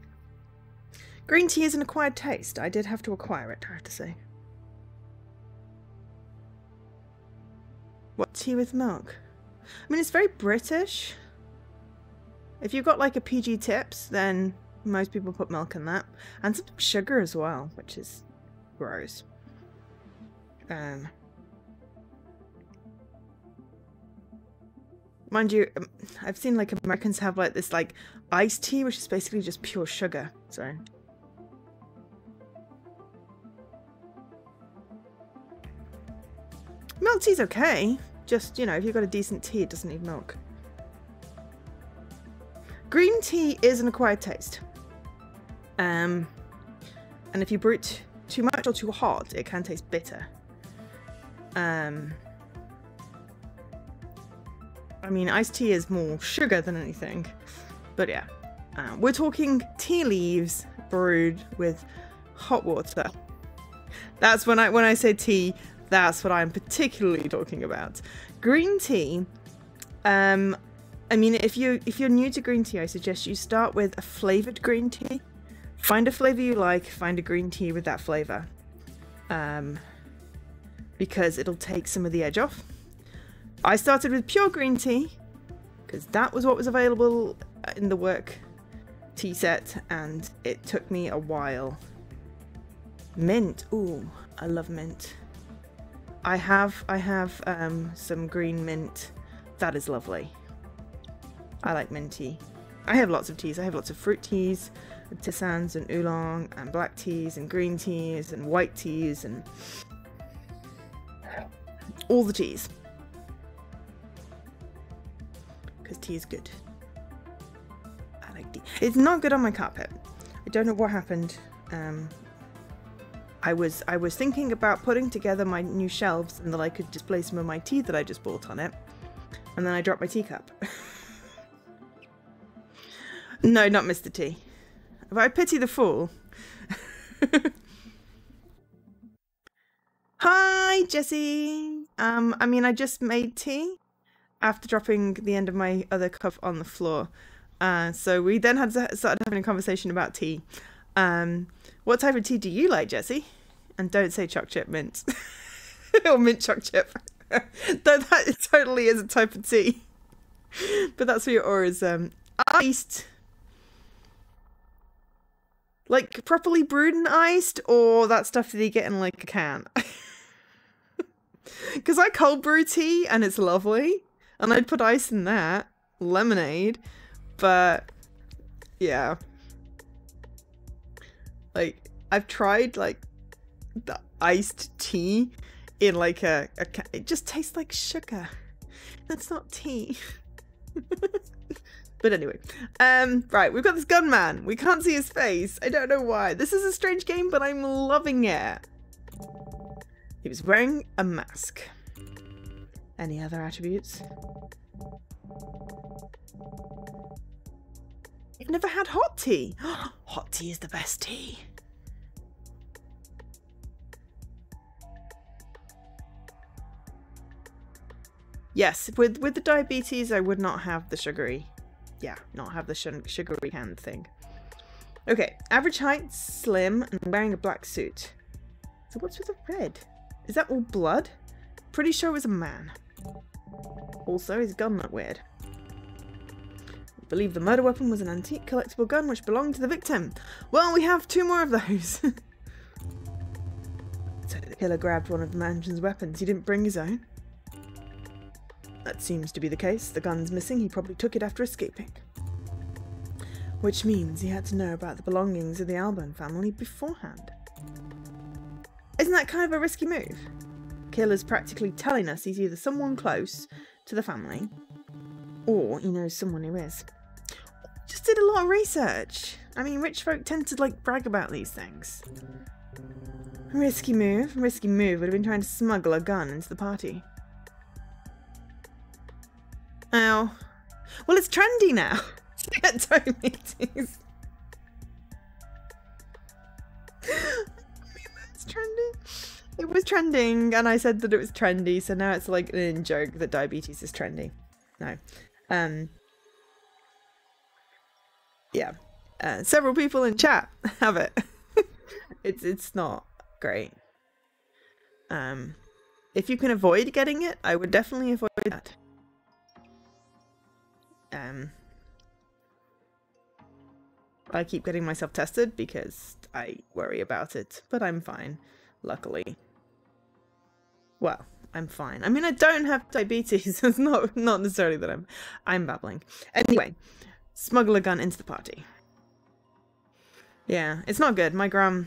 Green tea is an acquired taste. I did have to acquire it, I have to say. What, tea with milk? I mean, it's very British. If you've got like a PG Tips, then most people put milk in that. And sometimes sugar as well, which is gross. Mind you, I've seen like Americans have like this like iced tea, which is basically just pure sugar. So milk tea's okay. Just, you know, if you've got a decent tea, it doesn't need milk. Green tea is an acquired taste. And if you brew it too much or too hot, it can taste bitter. I mean, iced tea is more sugar than anything. But yeah. We're talking tea leaves brewed with hot water. That's when I say tea, that's what I'm particularly talking about. Green tea, I mean, if you're new to green tea, I suggest you start with a flavoured green tea. Find a flavour you like, find a green tea with that flavour. Because it'll take some of the edge off. I started with pure green tea, because that was what was available in the work tea set, and it took me a while. Mint, ooh, I love mint. I have some green mint. That is lovely. I like mint tea. I have lots of teas. I have lots of fruit teas, tisanes and oolong, and black teas, and green teas, and white teas, and all the teas. Because tea is good. I like tea. It's not good on my carpet. I don't know what happened. I was thinking about putting together my new shelves and that I could display some of my tea that I just bought on it. And then I dropped my teacup. No, not Mr. T. But I pity the fool. Hi, Jessie. I mean, I just made tea after dropping the end of my other cup on the floor. So we then started having a conversation about tea. What type of tea do you like, Jessie? And don't say choc chip mint. Or mint choc chip. Though that totally is a type of tea. But that's what your aura is. Iced. Like properly brewed and iced, or that stuff that you get in like a can. Because I cold brew tea and it's lovely. And I'd put ice in that. Lemonade. But yeah. Like, I've tried like the iced tea in like it just tastes like sugar. That's not tea. But anyway, right, we've got this gunman. We can't see his face. I don't know why. This is a strange game, but I'm loving it. He was wearing a mask. Any other attributes? You've never had hot tea. Hot tea is the best tea. Yes, with the diabetes, I would not have the sugary. Yeah, not have the sugary hand thing. Okay, average height, slim, and wearing a black suit. So what's with the red? Is that all blood? Pretty sure it was a man. Also, his gun looked weird. I believe the murder weapon was an antique collectible gun which belonged to the victim. Well, we have 2 more of those. So the killer grabbed one of the mansion's weapons. He didn't bring his own. That seems to be the case. The gun's missing. He probably took it after escaping. Which means he had to know about the belongings of the Albon family beforehand. Isn't that kind of a risky move? Killer's practically telling us he's either someone close to the family or he knows someone who is. Just did a lot of research. I mean, rich folk tend to like brag about these things. Risky move. Risky move would have been trying to smuggle a gun into the party. Oh. Well, it's trendy now. At time meetings. It's trendy. It was trending, and I said that it was trendy, so now it's like an in-joke that diabetes is trendy. No. Yeah. Several people in chat have it. It's not great. If you can avoid getting it, I would definitely avoid that. I keep getting myself tested because I worry about it, but I'm fine, luckily. Well, I'm fine. I mean, I don't have diabetes. It's not necessarily that I'm babbling. Anyway, smuggle a gun into the party. Yeah, it's not good. My grandma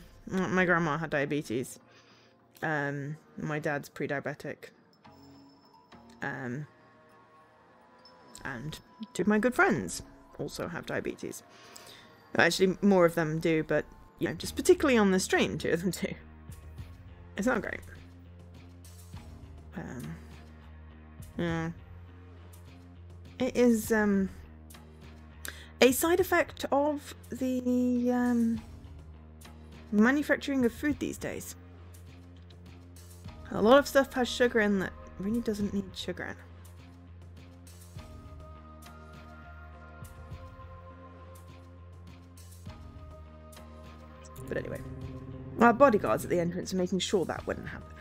had diabetes. My dad's pre-diabetic. And 2 of my good friends also have diabetes. Actually, more of them do, but, you know, just particularly on the stream, 2 of them do. It's not great. Yeah. It is, a side effect of the, manufacturing of food these days. A lot of stuff has sugar in that really doesn't need sugar in. But anyway, our bodyguards at the entrance are making sure that wouldn't happen.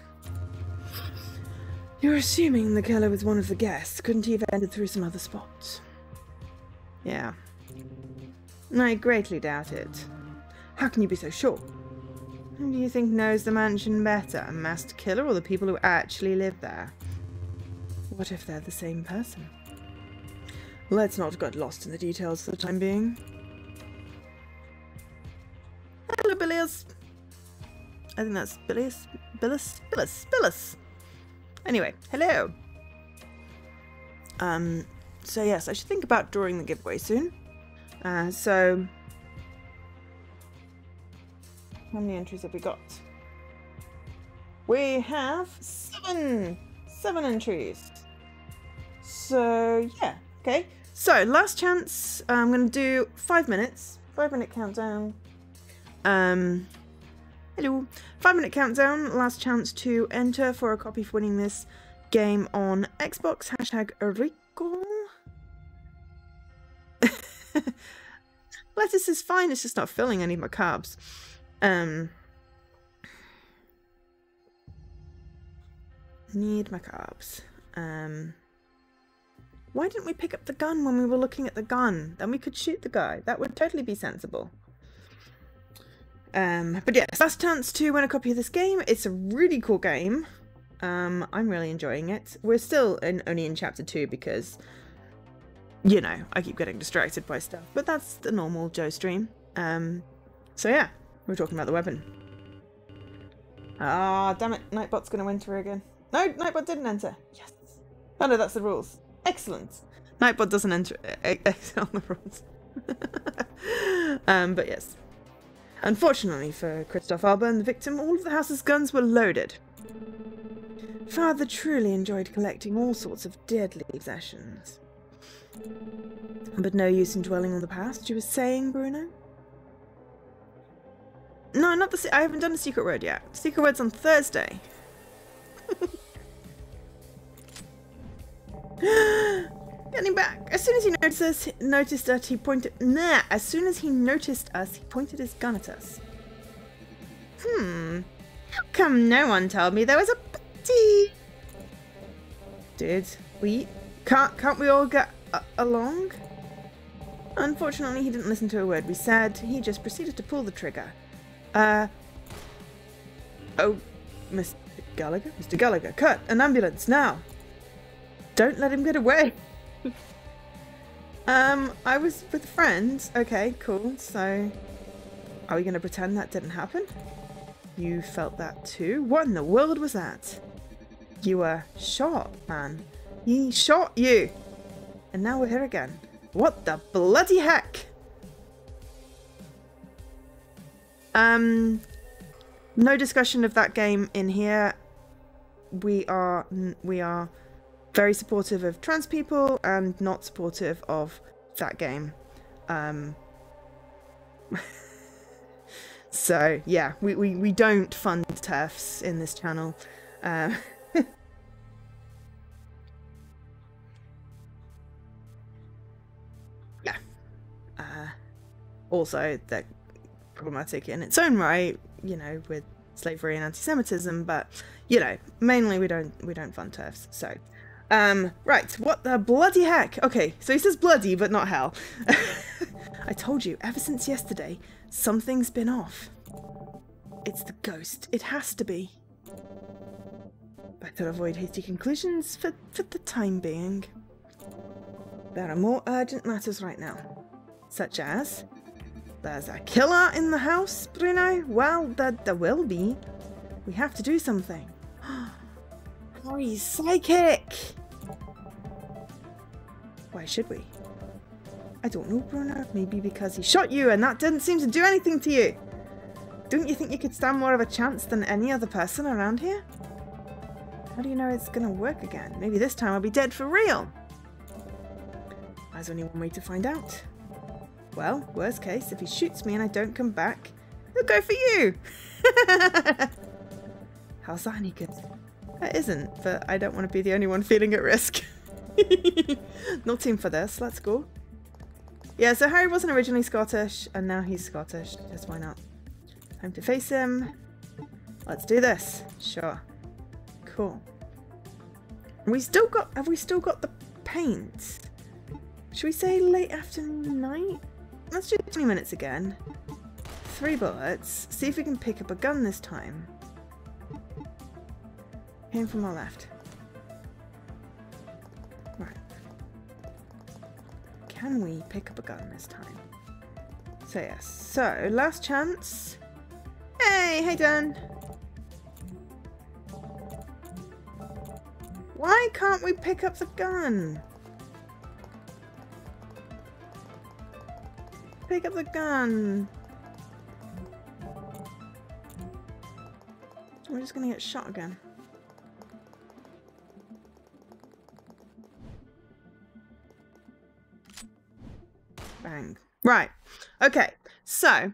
You're assuming the killer was one of the guests. Couldn't he have entered through some other spots? Yeah. I greatly doubt it. How can you be so sure? Who do you think knows the mansion better? A masked killer or the people who actually live there? What if they're the same person? Let's not get lost in the details for the time being. Hello, Billius. I think that's Billius. Billis. Anyway, hello. So yes, I should think about drawing the giveaway soon. So how many entries have we got? We have 7 entries. So yeah, okay. So last chance. I'm gonna do 5 minutes. 5-minute countdown. Hello. 5-minute countdown. Last chance to enter for a copy for winning this game on Xbox. #Rico. Lettuce is fine. It's just not filling any of my carbs. Need my carbs. Why didn't we pick up the gun when we were looking at the gun? Then we could shoot the guy. That would totally be sensible. But yes, last chance to win a copy of this game. It's a really cool game. I'm really enjoying it. We're still only in chapter 2 because, you know, I keep getting distracted by stuff. But that's the normal Joe stream. So yeah, we're talking about the weapon. Ah, damn it. Nightbot's going to enter again. No, Nightbot didn't enter. Yes. Oh no, that's the rules. Excellent. Nightbot doesn't enter on the rules. But yes. Unfortunately for Christoph Alban, the victim, all of the house's guns were loaded. Father truly enjoyed collecting all sorts of deadly possessions. But no use in dwelling on the past, you were saying, Bruno? No, not the... I haven't done the secret word yet. Secret word's on Thursday. Getting back. As soon as he noticed us, he pointed... Nah! As soon as he noticed us, he pointed his gun at us. How come no one told me there was a party? Did we... Can't we all get along? Unfortunately, he didn't listen to a word we said. He just proceeded to pull the trigger. Oh, Mr. Gallagher? Mr. Gallagher, cut! An ambulance, now! Don't let him get away! I was with friends. Okay, cool. So, are we going to pretend that didn't happen? You felt that too? What in the world was that? You were shot, man. He shot you! And now we're here again. What the bloody heck? No discussion of that game in here. We are very supportive of trans people and not supportive of that game. So yeah, we don't fund TERFs in this channel. Yeah. Also, they're problematic in its own right, you know, with slavery and anti-Semitism, but you know, mainly we don't fund TERFs. So, right, what the bloody heck? Okay, so he says bloody, but not hell. I told you, ever since yesterday, something's been off. It's the ghost. It has to be. Better avoid hasty conclusions for the time being. There are more urgent matters right now, such as... There's a killer in the house, Bruno? Well, there will be. We have to do something. Harry's psychic! Why should we? I don't know, Bruno. Maybe because he shot you and that didn't seem to do anything to you. Don't you think you could stand more of a chance than any other person around here? How do you know it's gonna work again? Maybe this time I'll be dead for real. There's only one way to find out. Well, worst case, if he shoots me and I don't come back, he'll go for you! How's that any good? It isn't, but I don't want to be the only one feeling at risk. No team for this, let's go. Yeah, so Harry wasn't originally Scottish, and now he's Scottish. Just why not? Time to face him. Let's do this. Sure. Cool. Have we still got the paint? Should we say late afternoon, night? Let's do 20 minutes again. 3 bullets. See if we can pick up a gun this time. Came from our left. Right. Can we pick up a gun this time? So yes. So, last chance. Hey Dan. Why can't we pick up the gun? Pick up the gun. We're just gonna get shot again. Bang. Right. Okay. So,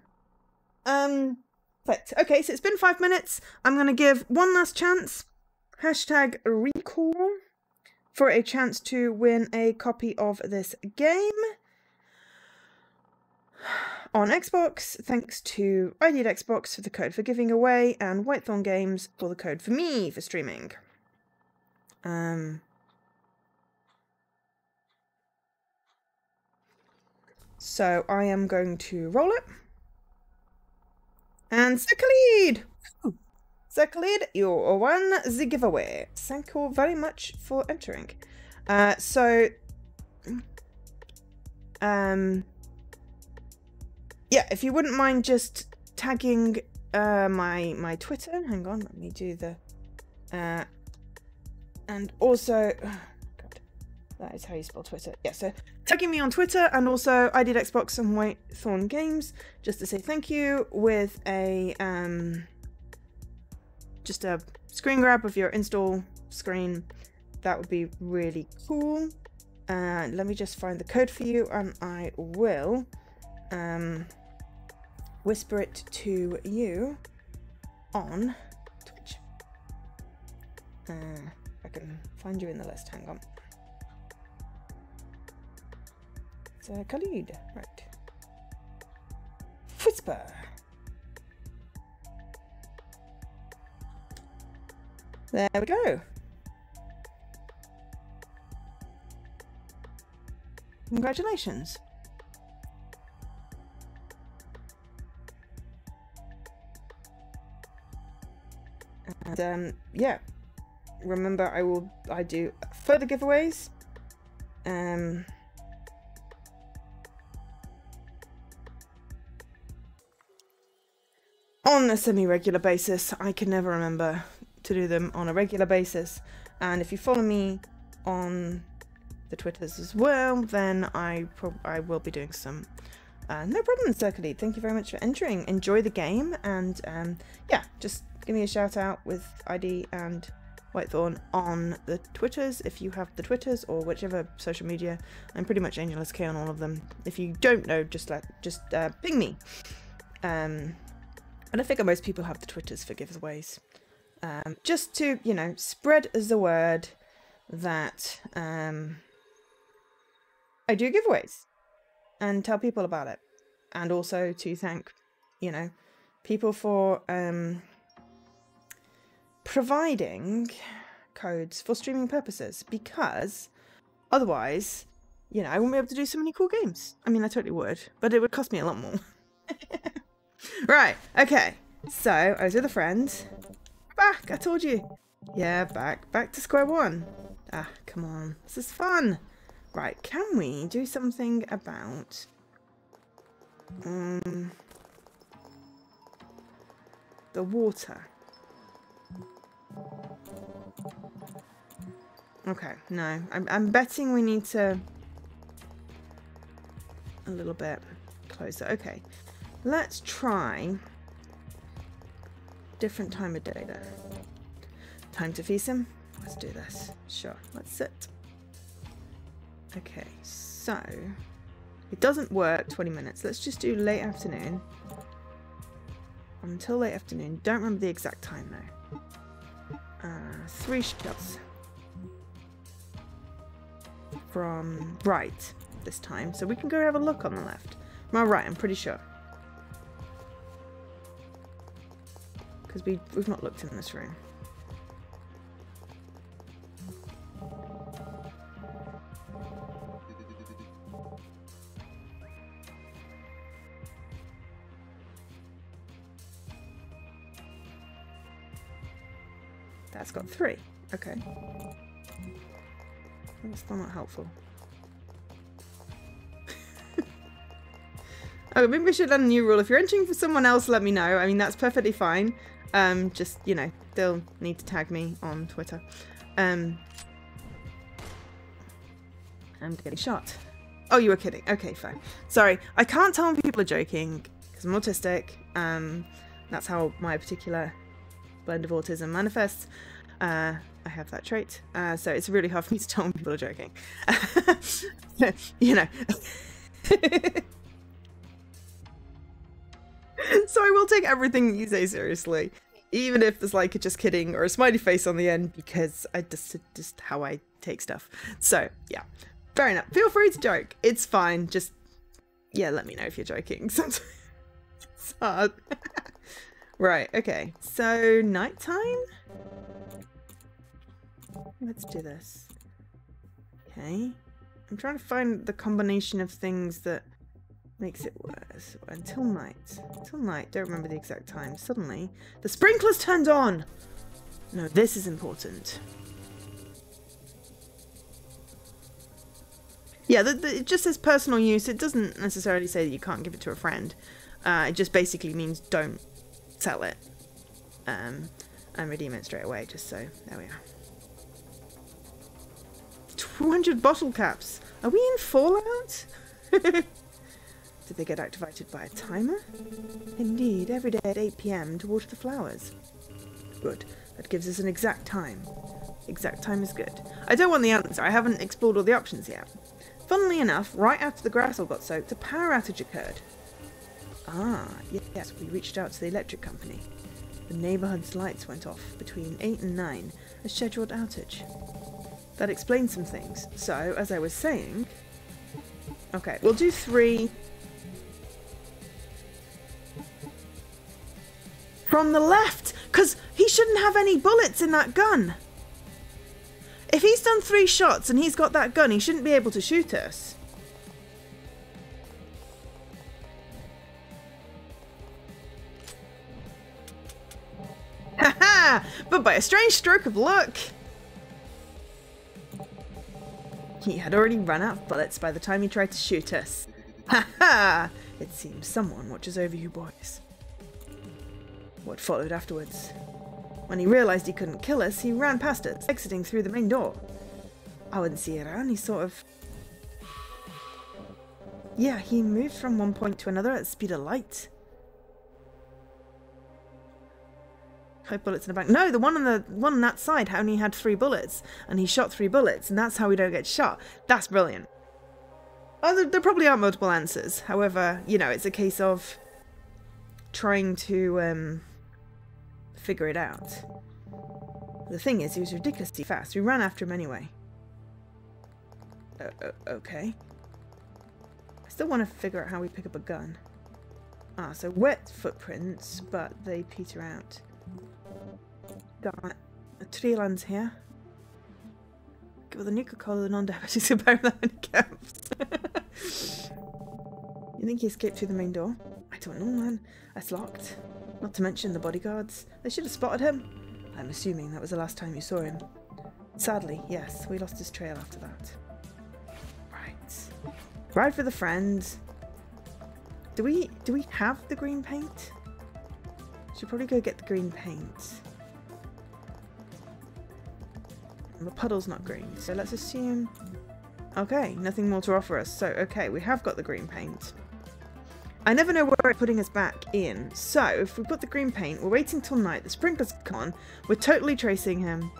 but okay. So it's been 5 minutes. I'm gonna give one last chance. Hashtag recall for a chance to win a copy of this game. On Xbox, thanks to unedited Xbox for the code for giving away, and Whitethorn Games for the code for me for streaming. So I am going to roll it. And Sakhalid! Sakhalid, you won the giveaway. Thank you very much for entering. Yeah, if you wouldn't mind just tagging my Twitter. Hang on, let me do the and also God, that is how you spell Twitter. Yeah, so tagging me on Twitter, and also I did Xbox and Whitethorn Games, just to say thank you, with a just a screen grab of your install screen. That would be really cool. Let me just find the code for you, and I will whisper it to you on Twitch. I can find you in the list. Hang on. It's Khalid, right? Whisper. There we go. Congratulations. And yeah, remember I do further giveaways. On a semi-regular basis. I can never remember to do them on a regular basis. And if you follow me on the Twitters as well, then I will be doing some. No problem, Circlede. Thank you very much for entering. Enjoy the game, and yeah, just give me a shout out with ID and Whitethorn on the Twitters if you have the Twitters, or whichever social media. I'm pretty much AngelSK on all of them. If you don't know, just ping me. And I figure most people have the Twitters for giveaways. Just to, you know, spread the word that I do giveaways and tell people about it, and also to thank, you know, people for providing codes for streaming purposes, because otherwise, you know, I wouldn't be able to do so many cool games. I mean, I totally would, but it would cost me a lot more. Right, okay, so I was with a friend. Back, I told you. Yeah, back to square one. Ah, come on, this is fun. Right, can we do something about the water? Okay, no, I'm betting we need to a little bit closer. Okay, let's try different time of day then. Time to feast him. Let's do this. Sure, let's sit. Okay, so it doesn't work 20 minutes. Let's just do late afternoon. Until late afternoon. Don't remember the exact time though. 3 shots. From right this time. So we can go have a look on the left. Am I right? I'm pretty sure. Because we've not looked in this room. That's got 3. Okay. That's still not helpful. Oh, maybe we should learn a new rule. If you're entering for someone else, let me know. I mean, that's perfectly fine. Just, you know, they'll need to tag me on Twitter. I'm getting shot. Oh, you were kidding. Okay, fine. Sorry. I can't tell when people are joking because I'm autistic. That's how my particular blend of autism manifests. I have that trait. So it's really hard for me to tell when people are joking. You know. So I will take everything you say seriously, even if there's like a just kidding or a smiley face on the end, because I just how I take stuff. So yeah, fair enough. Feel free to joke. It's fine. Just yeah, let me know if you're joking. Sometimes it's hard. Right. Okay. So nighttime. Let's do this. Okay. I'm trying to find the combination of things that makes it worse. Until night. Until night. Don't remember the exact time. Suddenly, the sprinklers turned on! No, this is important. Yeah, it just says personal use. It doesn't necessarily say that you can't give it to a friend. It just basically means don't sell it and redeem it straight away, just so. There we are. 200 bottle caps. Are we in Fallout? Did they get activated by a timer? Indeed, every day at 8 PM to water the flowers. Good. That gives us an exact time. Exact time is good. I don't want the answer. I haven't explored all the options yet. Funnily enough, right after the grass all got soaked, a power outage occurred. Ah, yes, we reached out to the electric company. The neighbourhood's lights went off between 8 and 9, a scheduled outage. That explains some things. So, as I was saying... Okay, we'll do 3... From the left! Because he shouldn't have any bullets in that gun! If he's done 3 shots and he's got that gun, he shouldn't be able to shoot us. Haha! But by a strange stroke of luck... He had already run out of bullets by the time he tried to shoot us. Ha ha! It seems someone watches over you boys. What followed afterwards? When he realised he couldn't kill us, he ran past us, exiting through the main door. I wouldn't see it around, he sort of... Yeah, he moved from one point to another at the speed of light. 5 bullets in the back. No, the one on that side only had 3 bullets, and he shot 3 bullets, and that's how we don't get shot. That's brilliant. Oh, there probably are multiple answers. However, you know, it's a case of trying to figure it out. The thing is, he was ridiculously fast. We ran after him anyway. Okay. I still want to figure out how we pick up a gun. Ah, so wet footprints, but they peter out. Got a tree lands here. With a Nuka-Cola non-diabetics about the handicaps. You think he escaped through the main door? I don't know, man. It's locked. Not to mention the bodyguards. They should have spotted him. I'm assuming that was the last time you saw him. Sadly, yes, we lost his trail after that. Right. Ride for the friends. Do we have the green paint? Should probably go get the green paint. And the puddle's not green, so let's assume... Okay, nothing more to offer us. So, okay, we have got the green paint. I never know where it's putting us back in. So, if we put the green paint, we're waiting till night, the sprinklers come on, we're totally tracing him.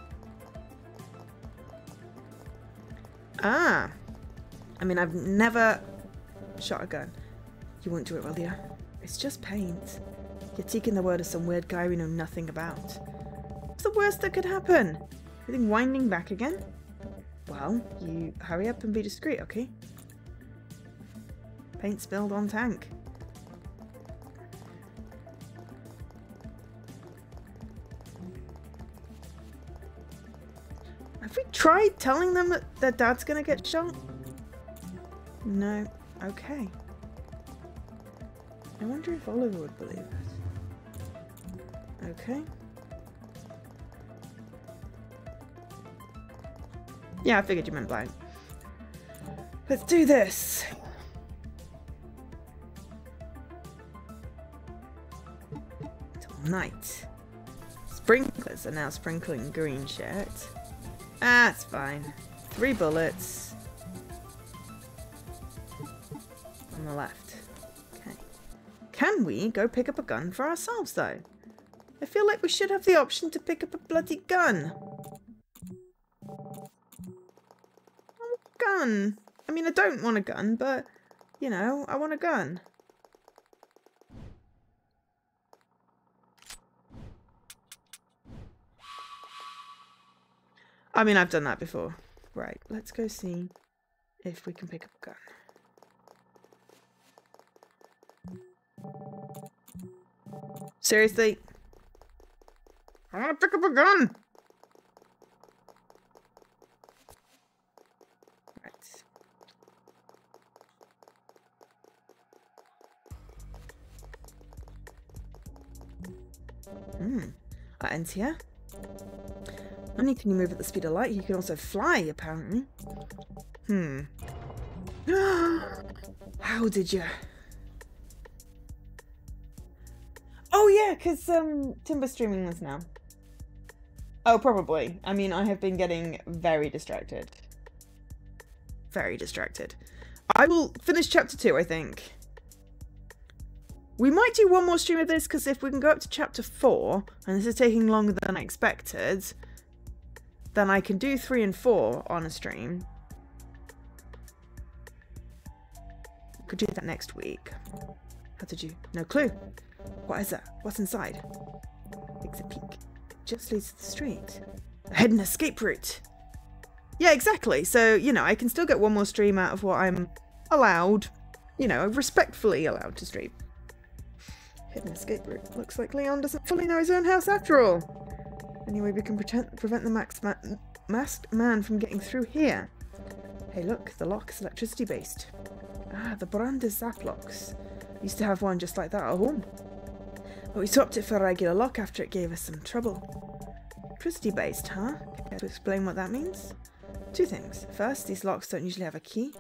Ah. I mean, I've never shot a gun. You won't do it, will you? It's just paint. You're taking the word of some weird guy we know nothing about. What's the worst that could happen? Everything winding back again? Well, you hurry up and be discreet, okay? Paint spilled on tank. Have we tried telling them that their dad's gonna get shot? No. Okay. I wonder if Oliver would believe it. Okay. Yeah, I figured you meant blind. Let's do this. Till night. Sprinklers are now sprinkling green shit. That's fine. 3 bullets. On the left. Okay. Can we go pick up a gun for ourselves, though? I feel like we should have the option to pick up a bloody gun. Gun. I mean, I don't want a gun, but, you know, I want a gun. I mean, I've done that before. Right, let's go see if we can pick up a gun. Seriously? I want to pick up a gun! That ends here. Not only can you move at the speed of light, you can also fly, apparently. How did you? Oh yeah, because Timber's streaming this now. Oh, probably. I mean, I have been getting very distracted. Very distracted. I will finish chapter 2, I think. We might do one more stream of this, because if we can go up to chapter 4, and this is taking longer than I expected, then I can do 3 and 4 on a stream. Could do that next week. How did you? No clue. What is that? What's inside? Takes a peek. It just leads to the street. A hidden escape route. Yeah, exactly. So, you know, I can still get one more stream out of what I'm allowed, you know, respectfully allowed to stream. Hidden escape route. Looks like Leon doesn't fully know his own house after all. Anyway, we can prevent the masked man from getting through here. Hey, look, the lock is electricity based. Ah, the brand is zap locks. Used to have one just like that at home. But we swapped it for a regular lock after it gave us some trouble. Electricity based, huh? Care to explain what that means? 2 things. First, these locks don't usually have a key.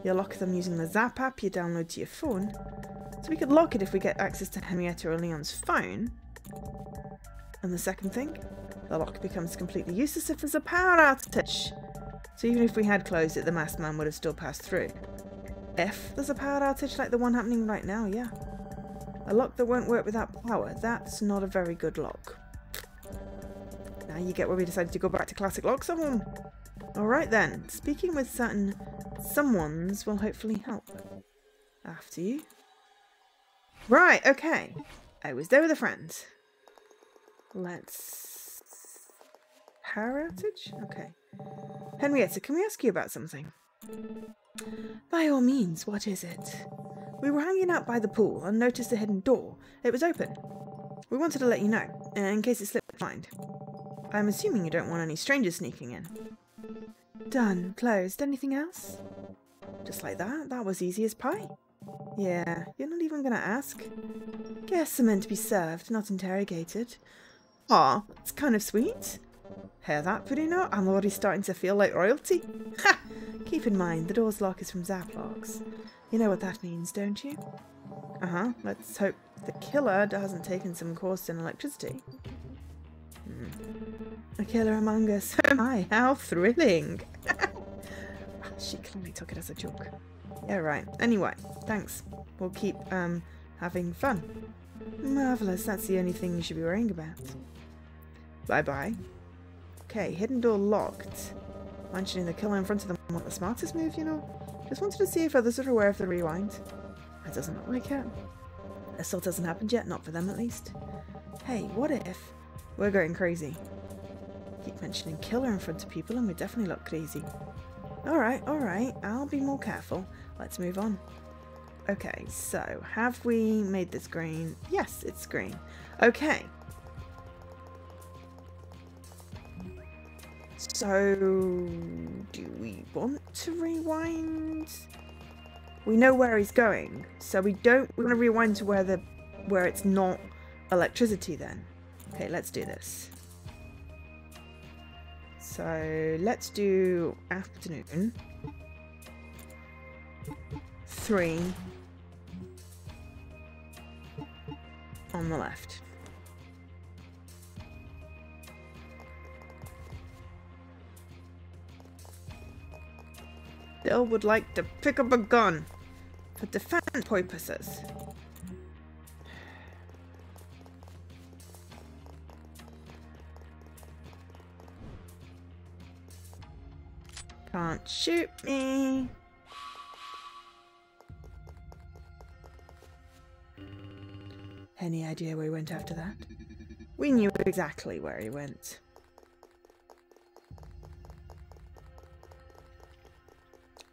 You lock them using the Zap app you download to your phone. So we could lock it if we get access to Henrietta or Leon's phone. And the second thing, the lock becomes completely useless if there's a power outage. So even if we had closed it, the masked man would have still passed through. If there's a power outage like the one happening right now, yeah. A lock that won't work without power, that's not a very good lock. Now you get why we decided to go back to classic locks at home. Alright then, speaking with certain someones will hopefully help. After you. Right, okay. I was there with a friend. Let's... Power outage? Okay. Henrietta, can we ask you about something? By all means, what is it? We were hanging out by the pool and noticed a hidden door. It was open. We wanted to let you know, in case it slipped mind. I'm assuming you don't want any strangers sneaking in. Done. Closed. Anything else? Just like that? That was easy as pie. Yeah, you're not even gonna ask. Guests are meant to be served, not interrogated. Aw, it's kind of sweet. Hear that, Purino? I'm already starting to feel like royalty. Ha! Keep in mind, the door's lock is from Zaplocks. You know what that means, don't you? Uh-huh. Let's hope the killer hasn't taken some course in electricity. A killer among us. Oh my, how thrilling. She clearly took it as a joke. Yeah, right. Anyway, thanks. We'll keep, having fun. Marvellous. That's the only thing you should be worrying about. Bye-bye. Okay, hidden door locked. Mentioning the killer in front of them wasn't the smartest move, you know? Just wanted to see if others are aware of the rewind. That doesn't look like it. That still hasn't happened yet, not for them at least. Hey, what if... We're going crazy. Keep mentioning killer in front of people and we definitely look crazy. Alright, I'll be more careful. Let's move on. Okay, so have we made this green? Yes, it's green. Okay. So, do we want to rewind? We know where he's going, so we want to rewind to where it's not electricity then. Okay, let's do this. So let's do afternoon. 3 on the left. Bill would like to pick up a gun for defense purposes. Can't shoot me. Any idea where he went after that? We knew exactly where he went.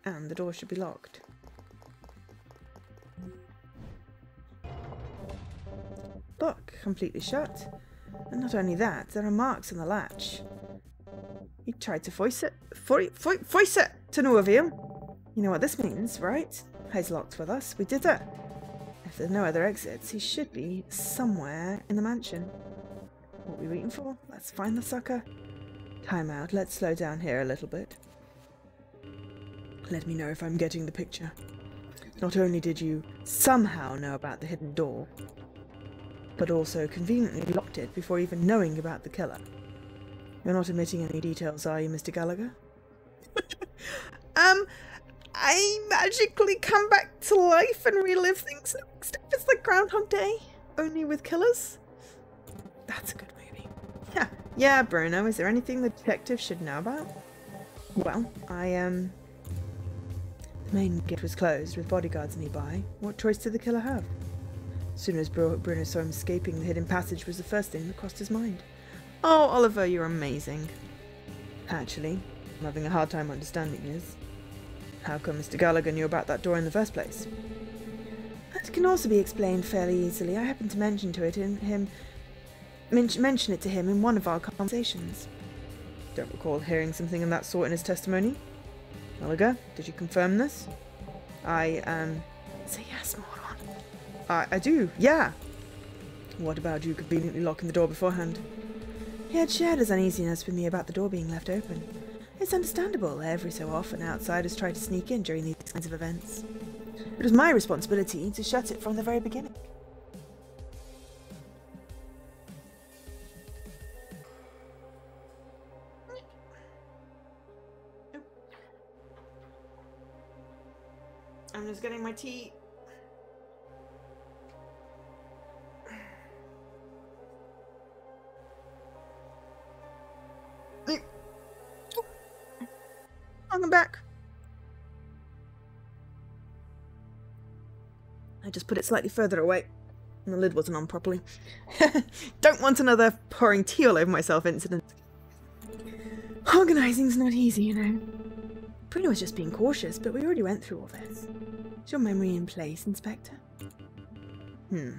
And the door should be locked. Look, completely shut. And not only that, there are marks on the latch. He tried to force it to no avail. You know what this means, right? He's locked with us. We did it. If there's no other exits, he should be somewhere in the mansion. What are we waiting for? Let's find the sucker. Time out. Let's slow down here a little bit. Let me know if I'm getting the picture. Not only did you somehow know about the hidden door, but also conveniently locked it before even knowing about the killer. You're not omitting any details, are you, Mr. Gallagher? I magically come back to life and relive things next time. It's like Groundhog Day, only with killers. That's a good movie. Yeah, Bruno, is there anything the detective should know about? Well, the main gate was closed with bodyguards nearby. What choice did the killer have? As soon as Bruno saw him escaping, the hidden passage was the first thing that crossed his mind. Oh, Oliver, you're amazing. Actually, I'm having a hard time understanding this. How come Mr. Gallagher knew about that door in the first place? That can also be explained fairly easily. I happened to mention it to him in one of our conversations. Don't recall hearing something of that sort in his testimony. Gallagher, did you confirm this? Say yes, moron. I do, yeah. What about you conveniently locking the door beforehand? He had shared his uneasiness with me about the door being left open. It's understandable. Every so often, outsiders try to sneak in during these kinds of events. It was my responsibility to shut it from the very beginning. I'm just getting my tea. I'm back. I just put it slightly further away, and the lid wasn't on properly. Don't want another pouring tea all over myself incident. Organising's not easy, you know. Bruno was just being cautious, but we already went through all this. Is your memory in place, Inspector?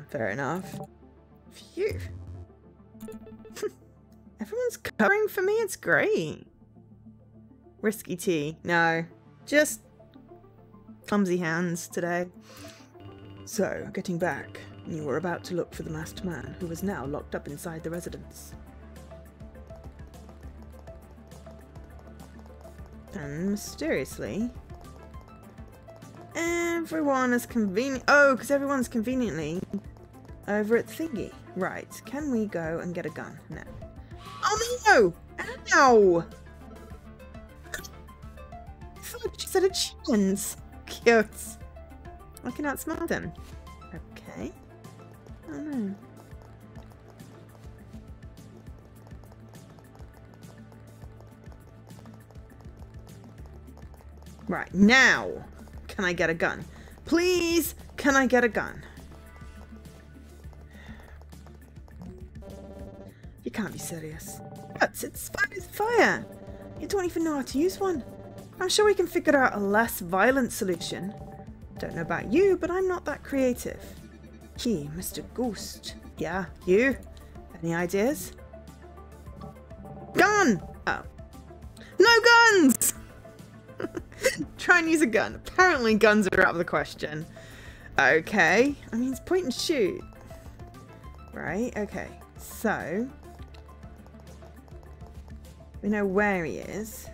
Fair enough. Phew. Everyone's covering for me, it's great. Risky tea. No. Just clumsy hands today. So, getting back, you were about to look for the masked man, who was now locked up inside the residence. And mysteriously, everyone is convenient. Oh, because everyone's conveniently over at Thingy. Right. Can we go and get a gun now? Oh no! Ow! I thought you said achievements. Cute. I can outsmart them. Okay. Oh no. Right, now, can I get a gun? Please, can I get a gun? You can't be serious. What? It's fire. You don't even know how to use one. I'm sure we can figure out a less violent solution. Don't know about you, but I'm not that creative. Gee, Mr. Ghost. Yeah, you? Any ideas? Gun! Oh. No guns! Try and use a gun. Apparently guns are out of the question. Okay. I mean, it's point and shoot. Right, okay. So, we know where he is.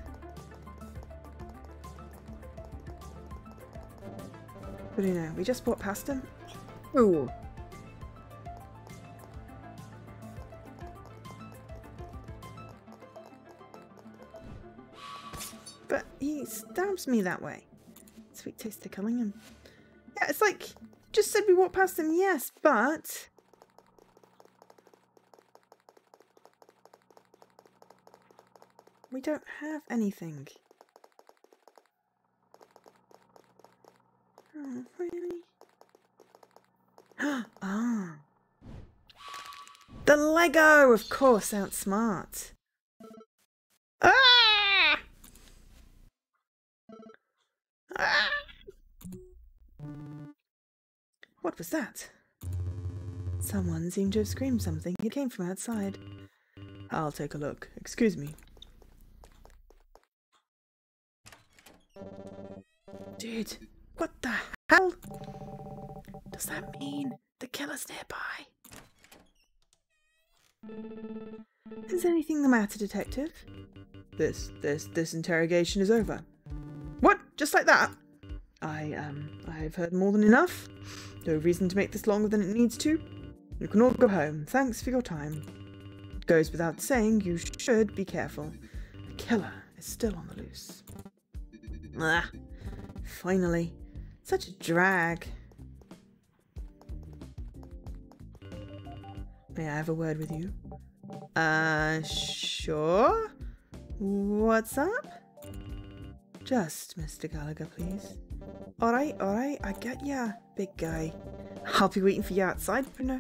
What do you know? We just walked past him? Ooh. But he stabs me that way. Sweet taste of killing him. Yeah, it's like, just said we walked past him, yes, but we don't have anything. Oh, really? Ah. The Lego, of course, outsmart. Ah! Ah! What was that? Someone seemed to have screamed something. It came from outside. I'll take a look. Excuse me. Dude, what the hell? Does that mean the killer's nearby? Is anything the matter, Detective? This interrogation is over. What? Just like that? I've heard more than enough. No reason to make this longer than it needs to. You can all go home. Thanks for your time. Goes without saying, you should be careful. The killer is still on the loose. Ah, finally. Such a drag. May I have a word with you? Sure? What's up? Just Mr. Gallagher, please. Alright, I get ya, big guy. I'll be waiting for you outside for now.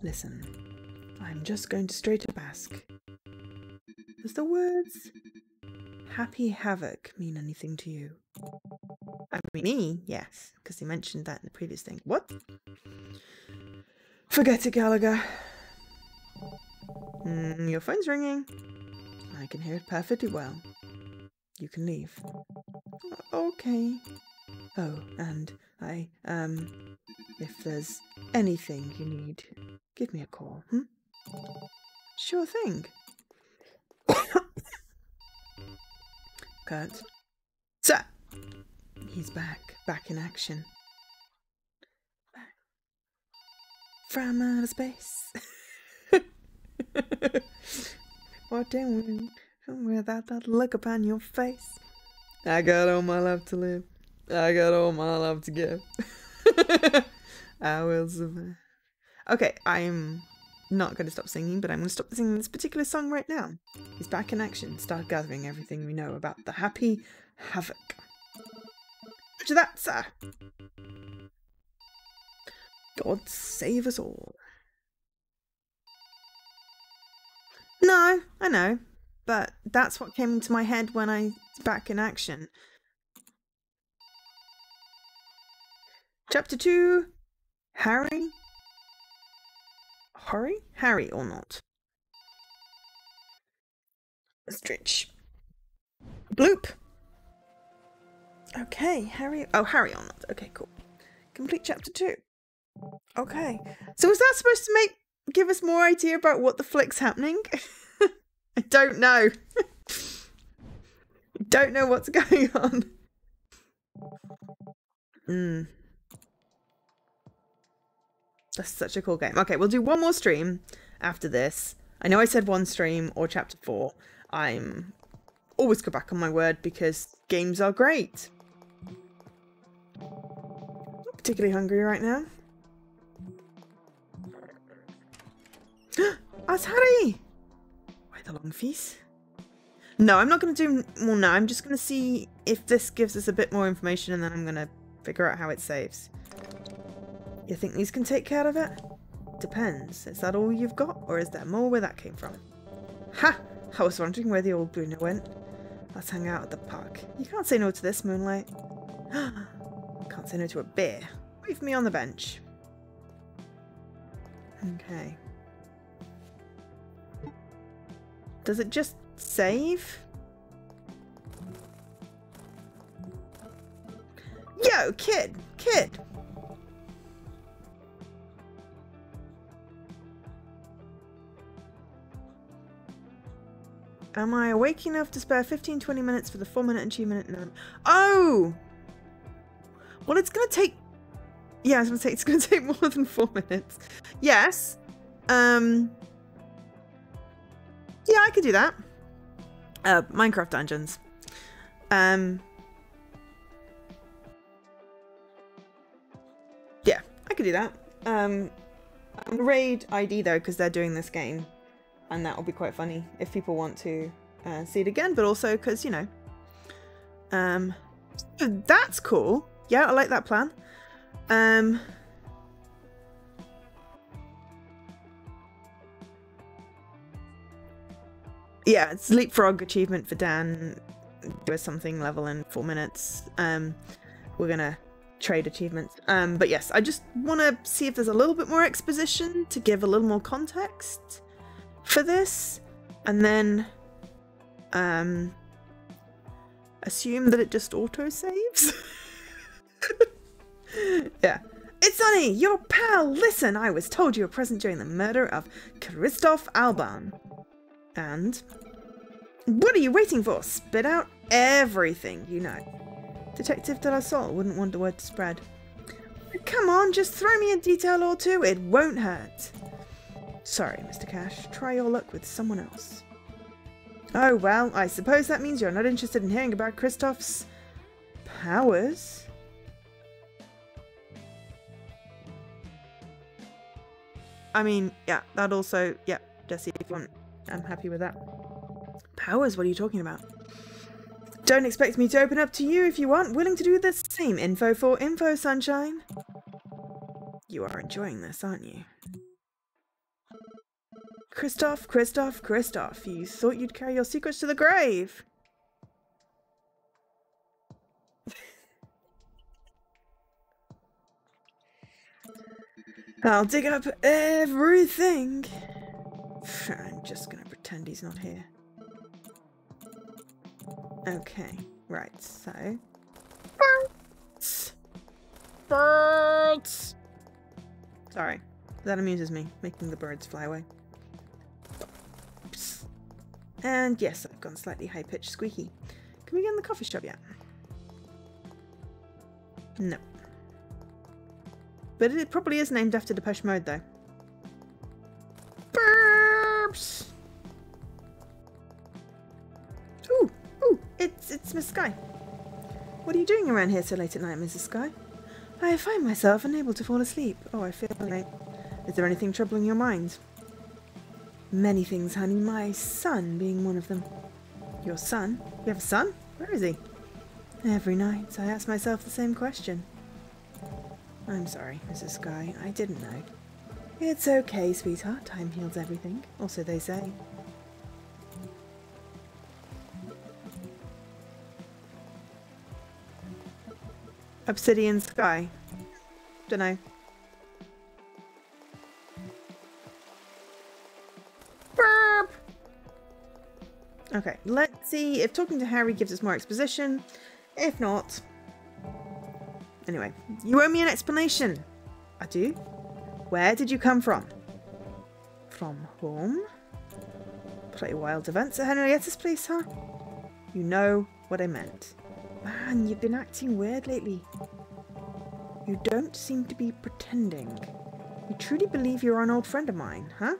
Listen, I'm just going to straight up ask. Does the words Happy Havoc mean anything to you? I mean, me, yes, because he mentioned that in the previous thing. What? Forget it, Gallagher. Your phone's ringing. I can hear it perfectly well. You can leave. Okay. Oh, and if there's anything you need, give me a call, Sure thing. Kurt. Sir! He's back in action. Back. From outer space. What doing without that look upon your face? I got all my love to live. I got all my love to give. I will survive. Okay, I'm not going to stop singing, but I'm going to stop singing this particular song right now. He's back in action. Start gathering everything we know about the Happy Havoc. Roger that, sir. God save us all. No, I know, but that's what came into my head when I was back in action. Chapter 2. Harry or not? Stretch. Bloop. Okay, Harry. Oh, Harry or not? Okay, cool. Complete chapter 2. Okay. So was that supposed to give us more idea about what the flick's happening? I don't know. I don't know what's going on. That's such a cool game. Okay, we'll do one more stream after this. I know I said one stream or chapter 4. I'm always go back on my word because games are great. Not particularly hungry right now. That's Harry! Why the long face? No, I'm not going to do more now. I'm just going to see if this gives us a bit more information and then I'm going to figure out how it saves. You think these can take care of it? Depends. Is that all you've got? Or is there more where that came from? Ha! I was wondering where the old Bruno went. Let's hang out at the park. You can't say no to this, Moonlight. Can't say no to a beer. Wait for me on the bench. Okay. Does it just save? Yo, kid! Am I awake enough to spare 15-20 minutes for the 4-minute and 2-minute? No. Oh! Well, it's gonna take... Yeah, I was gonna say it's gonna take more than 4 minutes. Yes. Yeah, I could do that. Minecraft Dungeons. Yeah, I could do that. I'm gonna raid ID though, because they're doing this game. And that will be quite funny if people want to see it again, but also because, you know. That's cool. Yeah, I like that plan. Yeah, it's leapfrog achievement for Dan. Do something level in 4 minutes. We're gonna trade achievements. But yes, I just want to see if there's a little bit more exposition to give a little more context for this, and then assume that it just auto saves. Yeah. It's Sonny, your pal. Listen, I was told you were present during the murder of Christoph Alban. And what are you waiting for? Spit out everything you know. Detective De La Salle wouldn't want the word to spread. Come on, just throw me a detail or two. It won't hurt. Sorry, Mr. Cash. Try your luck with someone else. Oh, well, I suppose that means you're not interested in hearing about Kristoff's powers. I mean, yeah, that also, yeah, Jesse, if you want, I'm happy with that. Powers? What are you talking about? Don't expect me to open up to you if you aren't willing to do the same. Info for info, sunshine. You are enjoying this, aren't you? Kristoff, Kristoff, Kristoff. You thought you'd carry your secrets to the grave. I'll dig up everything. I'm just gonna pretend he's not here. Okay, right, so... Birds! Birds! Sorry, that amuses me, making the birds fly away. And yes, I've gone slightly high-pitched squeaky. Can we get in the coffee shop yet? No. But it probably is named after Depeche Mode, though. Burps! Ooh, ooh, it's Miss Sky. What are you doing around here so late at night, Mrs. Sky? I find myself unable to fall asleep. Oh, I feel late. Is there anything troubling your mind? Many things, honey. My son being one of them. Your son? You have a son? Where is he? Every night I ask myself the same question. I'm sorry, Mrs. Sky. I didn't know. It's okay, sweetheart. Time heals everything. Or so they say. Obsidian Sky. Dunno. Burp! Okay, let's see if talking to Harry gives us more exposition. If not... Anyway, you owe me an explanation. I do? Where did you come from? From home? Pretty wild events at Henrietta's place, huh? You know what I meant. Man, you've been acting weird lately. You don't seem to be pretending. You truly believe you're an old friend of mine, huh?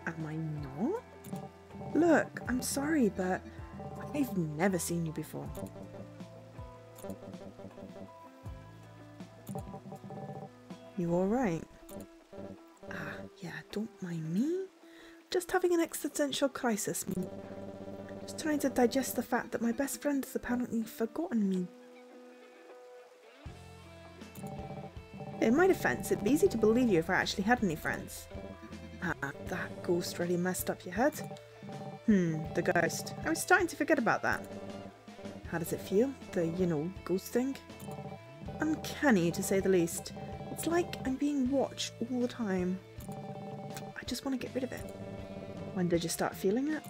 Am I not? Look, I'm sorry, but I've never seen you before. You alright? Ah, yeah, don't mind me. Just having an existential crisis. Just trying to digest the fact that my best friend has apparently forgotten me. In my defense, it'd be easy to believe you if I actually had any friends. Ah, that ghost really messed up your head. The ghost. I was starting to forget about that. How does it feel? The, you know, ghosting? Uncanny, to say the least. It's like I'm being watched all the time. I just want to get rid of it. When did you start feeling it?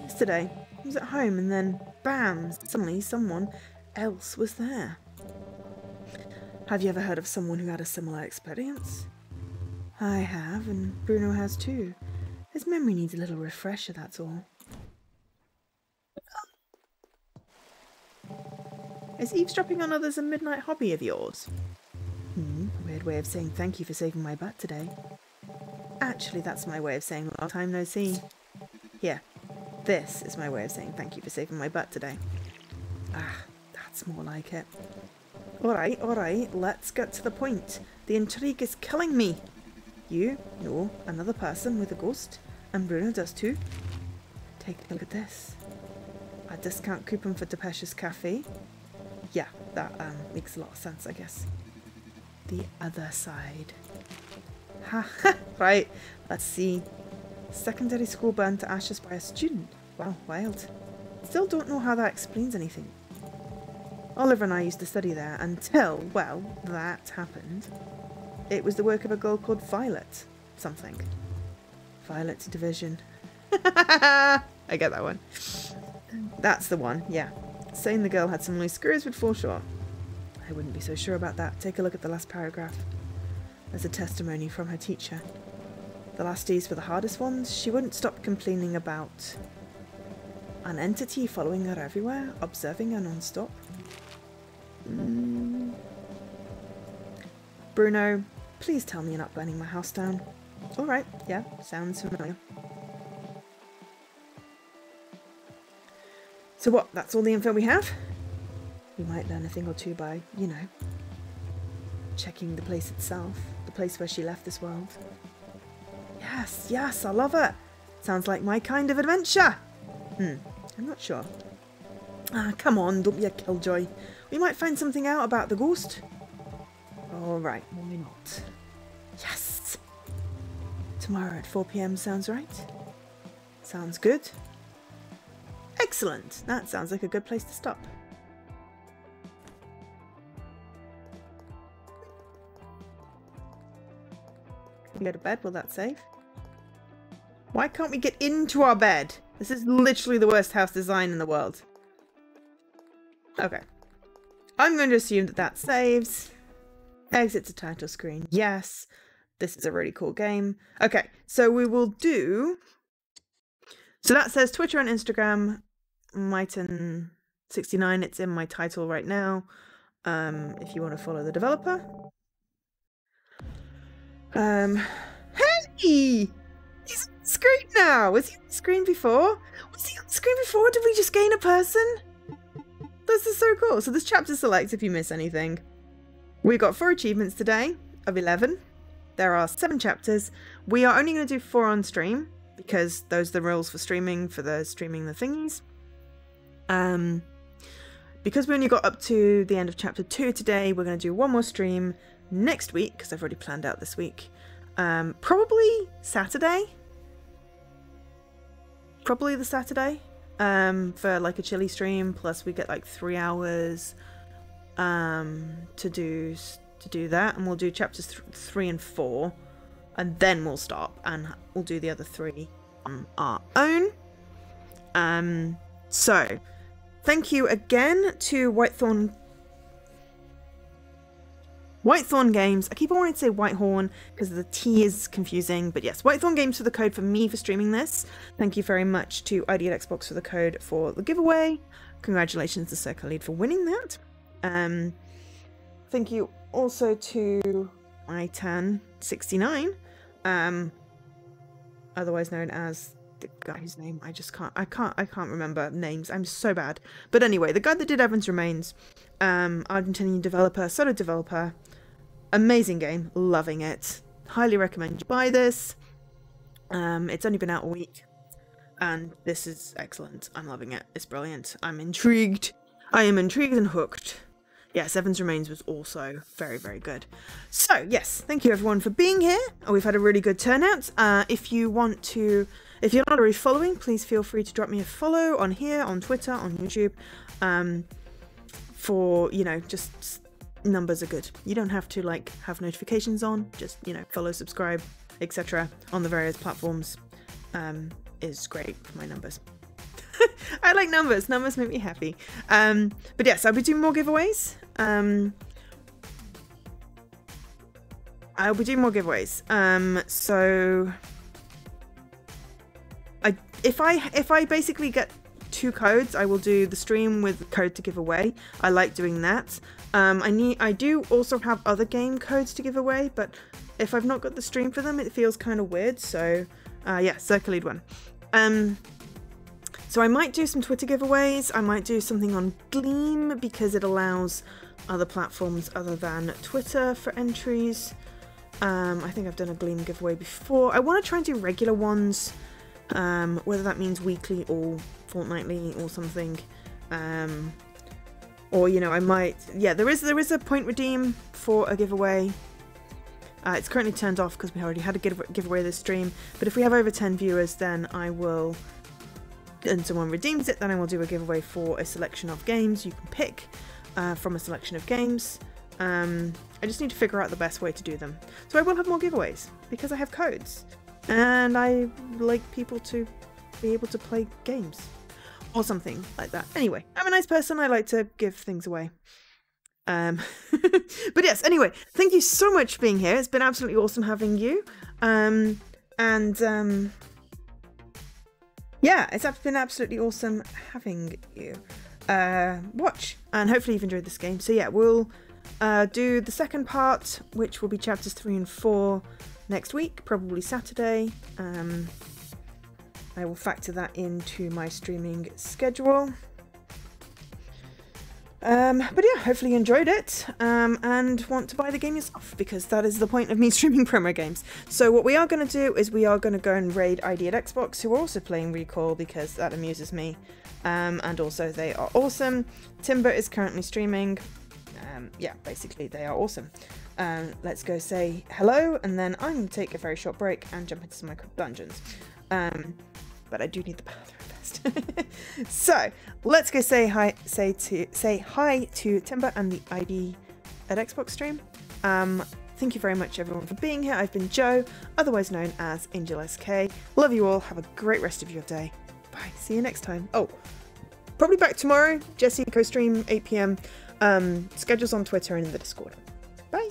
Yesterday. I was at home and then, bam, suddenly someone else was there. Have you ever heard of someone who had a similar experience? I have, and Bruno has too. His memory needs a little refresher, that's all. Is eavesdropping on others a midnight hobby of yours? Weird way of saying thank you for saving my butt today. Actually, that's my way of saying long time no see. Here, this is my way of saying thank you for saving my butt today. Ah, that's more like it. Alright, let's get to the point. The intrigue is killing me. You know another person with a ghost, and Bruno does too. Take a look at this. A discount coupon for Depeche's Cafe. Yeah, that makes a lot of sense, I guess. The other side. Ha ha! Right, let's see. Secondary school burned to ashes by a student. Wow, wild. Still don't know how that explains anything. Oliver and I used to study there until, well, that happened. It was the work of a girl called Violet something. Violet Division. I get that one. That's the one, yeah. Saying the girl had some loose screws would fall short. I wouldn't be so sure about that. Take a look at the last paragraph. There's a testimony from her teacher. The last days were the hardest ones. She wouldn't stop complaining about an entity following her everywhere, observing her non-stop. Bruno, please tell me you're not burning my house down. Alright, yeah, sounds familiar. So what, that's all the info we have? We might learn a thing or two by, you know, checking the place itself. The place where she left this world. Yes, yes, I love it. Sounds like my kind of adventure. I'm not sure. Ah, come on, don't be a killjoy. We might find something out about the ghost. Alright, why not? Yes! Tomorrow at 4 PM sounds right? Sounds good. Excellent! That sounds like a good place to stop. Can we go to bed? Will that save? Why can't we get into our bed? This is literally the worst house design in the world. Okay. I'm going to assume that that saves. Exit to title screen. Yes. This is a really cool game. Okay, so we will do... So that says Twitter and Instagram. Myton69. It's in my title right now. If you want to follow the developer. Hey! He's on the screen now! Was he on the screen before? Was he on the screen before? Did we just gain a person? This is so cool. So there's chapter select if you miss anything. We got 4 achievements today of 11. There are 7 chapters. We are only going to do 4 on stream because those are the rules for streaming, streaming the thingies. Because we only got up to the end of chapter 2 today, we're going to do 1 more stream next week because I've already planned out this week. Probably Saturday. Probably the Saturday. For like a chilly stream, plus we get like 3 hours to do that, and we'll do chapters 3 and 4, and then we'll stop and we'll do the other 3 on our own. So thank you again to Whitethorn Games. I keep on wanting to say Whitehorn because the T is confusing, but yes, Whitethorn Games for the code for me for streaming this. Thank you very much to Ideal Xbox for the code for the giveaway. Congratulations to Circle Lead for winning that. Thank you also to Myton69, otherwise known as the guy whose name I can't remember names. I'm so bad. But anyway, the guy that did Evans Remains, Argentinian developer, solo developer. Amazing game, loving it. Highly recommend you buy this. It's only been out a week, and this is excellent. I'm loving it. It's brilliant. I'm intrigued. I am intrigued and hooked. Yes, Evans Remains was also very, very good. So yes, thank you everyone for being here. We've had a really good turnout. If you're not already following, please feel free to drop me a follow on here, on Twitter, on YouTube. For, you know, just numbers are good. You don't have to like have notifications on, just, you know, follow, subscribe, etc. on the various platforms is great for my numbers. I like numbers. Numbers make me happy. But yes, I'll be doing more giveaways. So if I basically get 2 codes, I will do the stream with the code to give away. I like doing that. I do also have other game codes to give away, but if I've not got the stream for them, it feels kind of weird. So yeah, Circle Lead one. So I might do some Twitter giveaways. I might do something on Gleam because it allows other platforms other than Twitter for entries. I think I've done a Gleam giveaway before. I want to try and do regular ones, whether that means weekly or fortnightly or something. Or, you know, I might... Yeah, there is a point redeem for a giveaway. It's currently turned off because we already had a giveaway this stream. But if we have over 10 viewers, then I will... and someone redeems it, then I will do a giveaway for a selection of games you can pick from a selection of games. I just need to figure out the best way to do them. So I will have more giveaways because I have codes. And I like people to be able to play games. Or something like that. Anyway, I'm a nice person. I like to give things away. But yes, anyway, thank you so much for being here. It's been absolutely awesome having you. Yeah, it's been absolutely awesome having you watch. And hopefully you've enjoyed this game. So yeah, we'll do the second part, which will be chapters 3 and 4 next week, probably Saturday. I will factor that into my streaming schedule. But yeah, hopefully you enjoyed it, and want to buy the game yourself, because that is the point of me streaming promo games. So what we are going to do is we are going to go and raid ID at Xbox, who are also playing Recall, because that amuses me, and also they are awesome. Timber is currently streaming. Yeah, basically they are awesome. Let's go say hello, and then I'm going to take a very short break and jump into some of my dungeons. But I do need the bathroom first. So let's go say hi to Timber and the ID at Xbox stream. Thank you very much everyone for being here. I've been Joe, otherwise known as Angel SK. Love you all. Have a great rest of your day. Bye. See you next time. Oh, probably back tomorrow. Jesse co-stream 8 PM. Schedules on Twitter and in the Discord. Bye.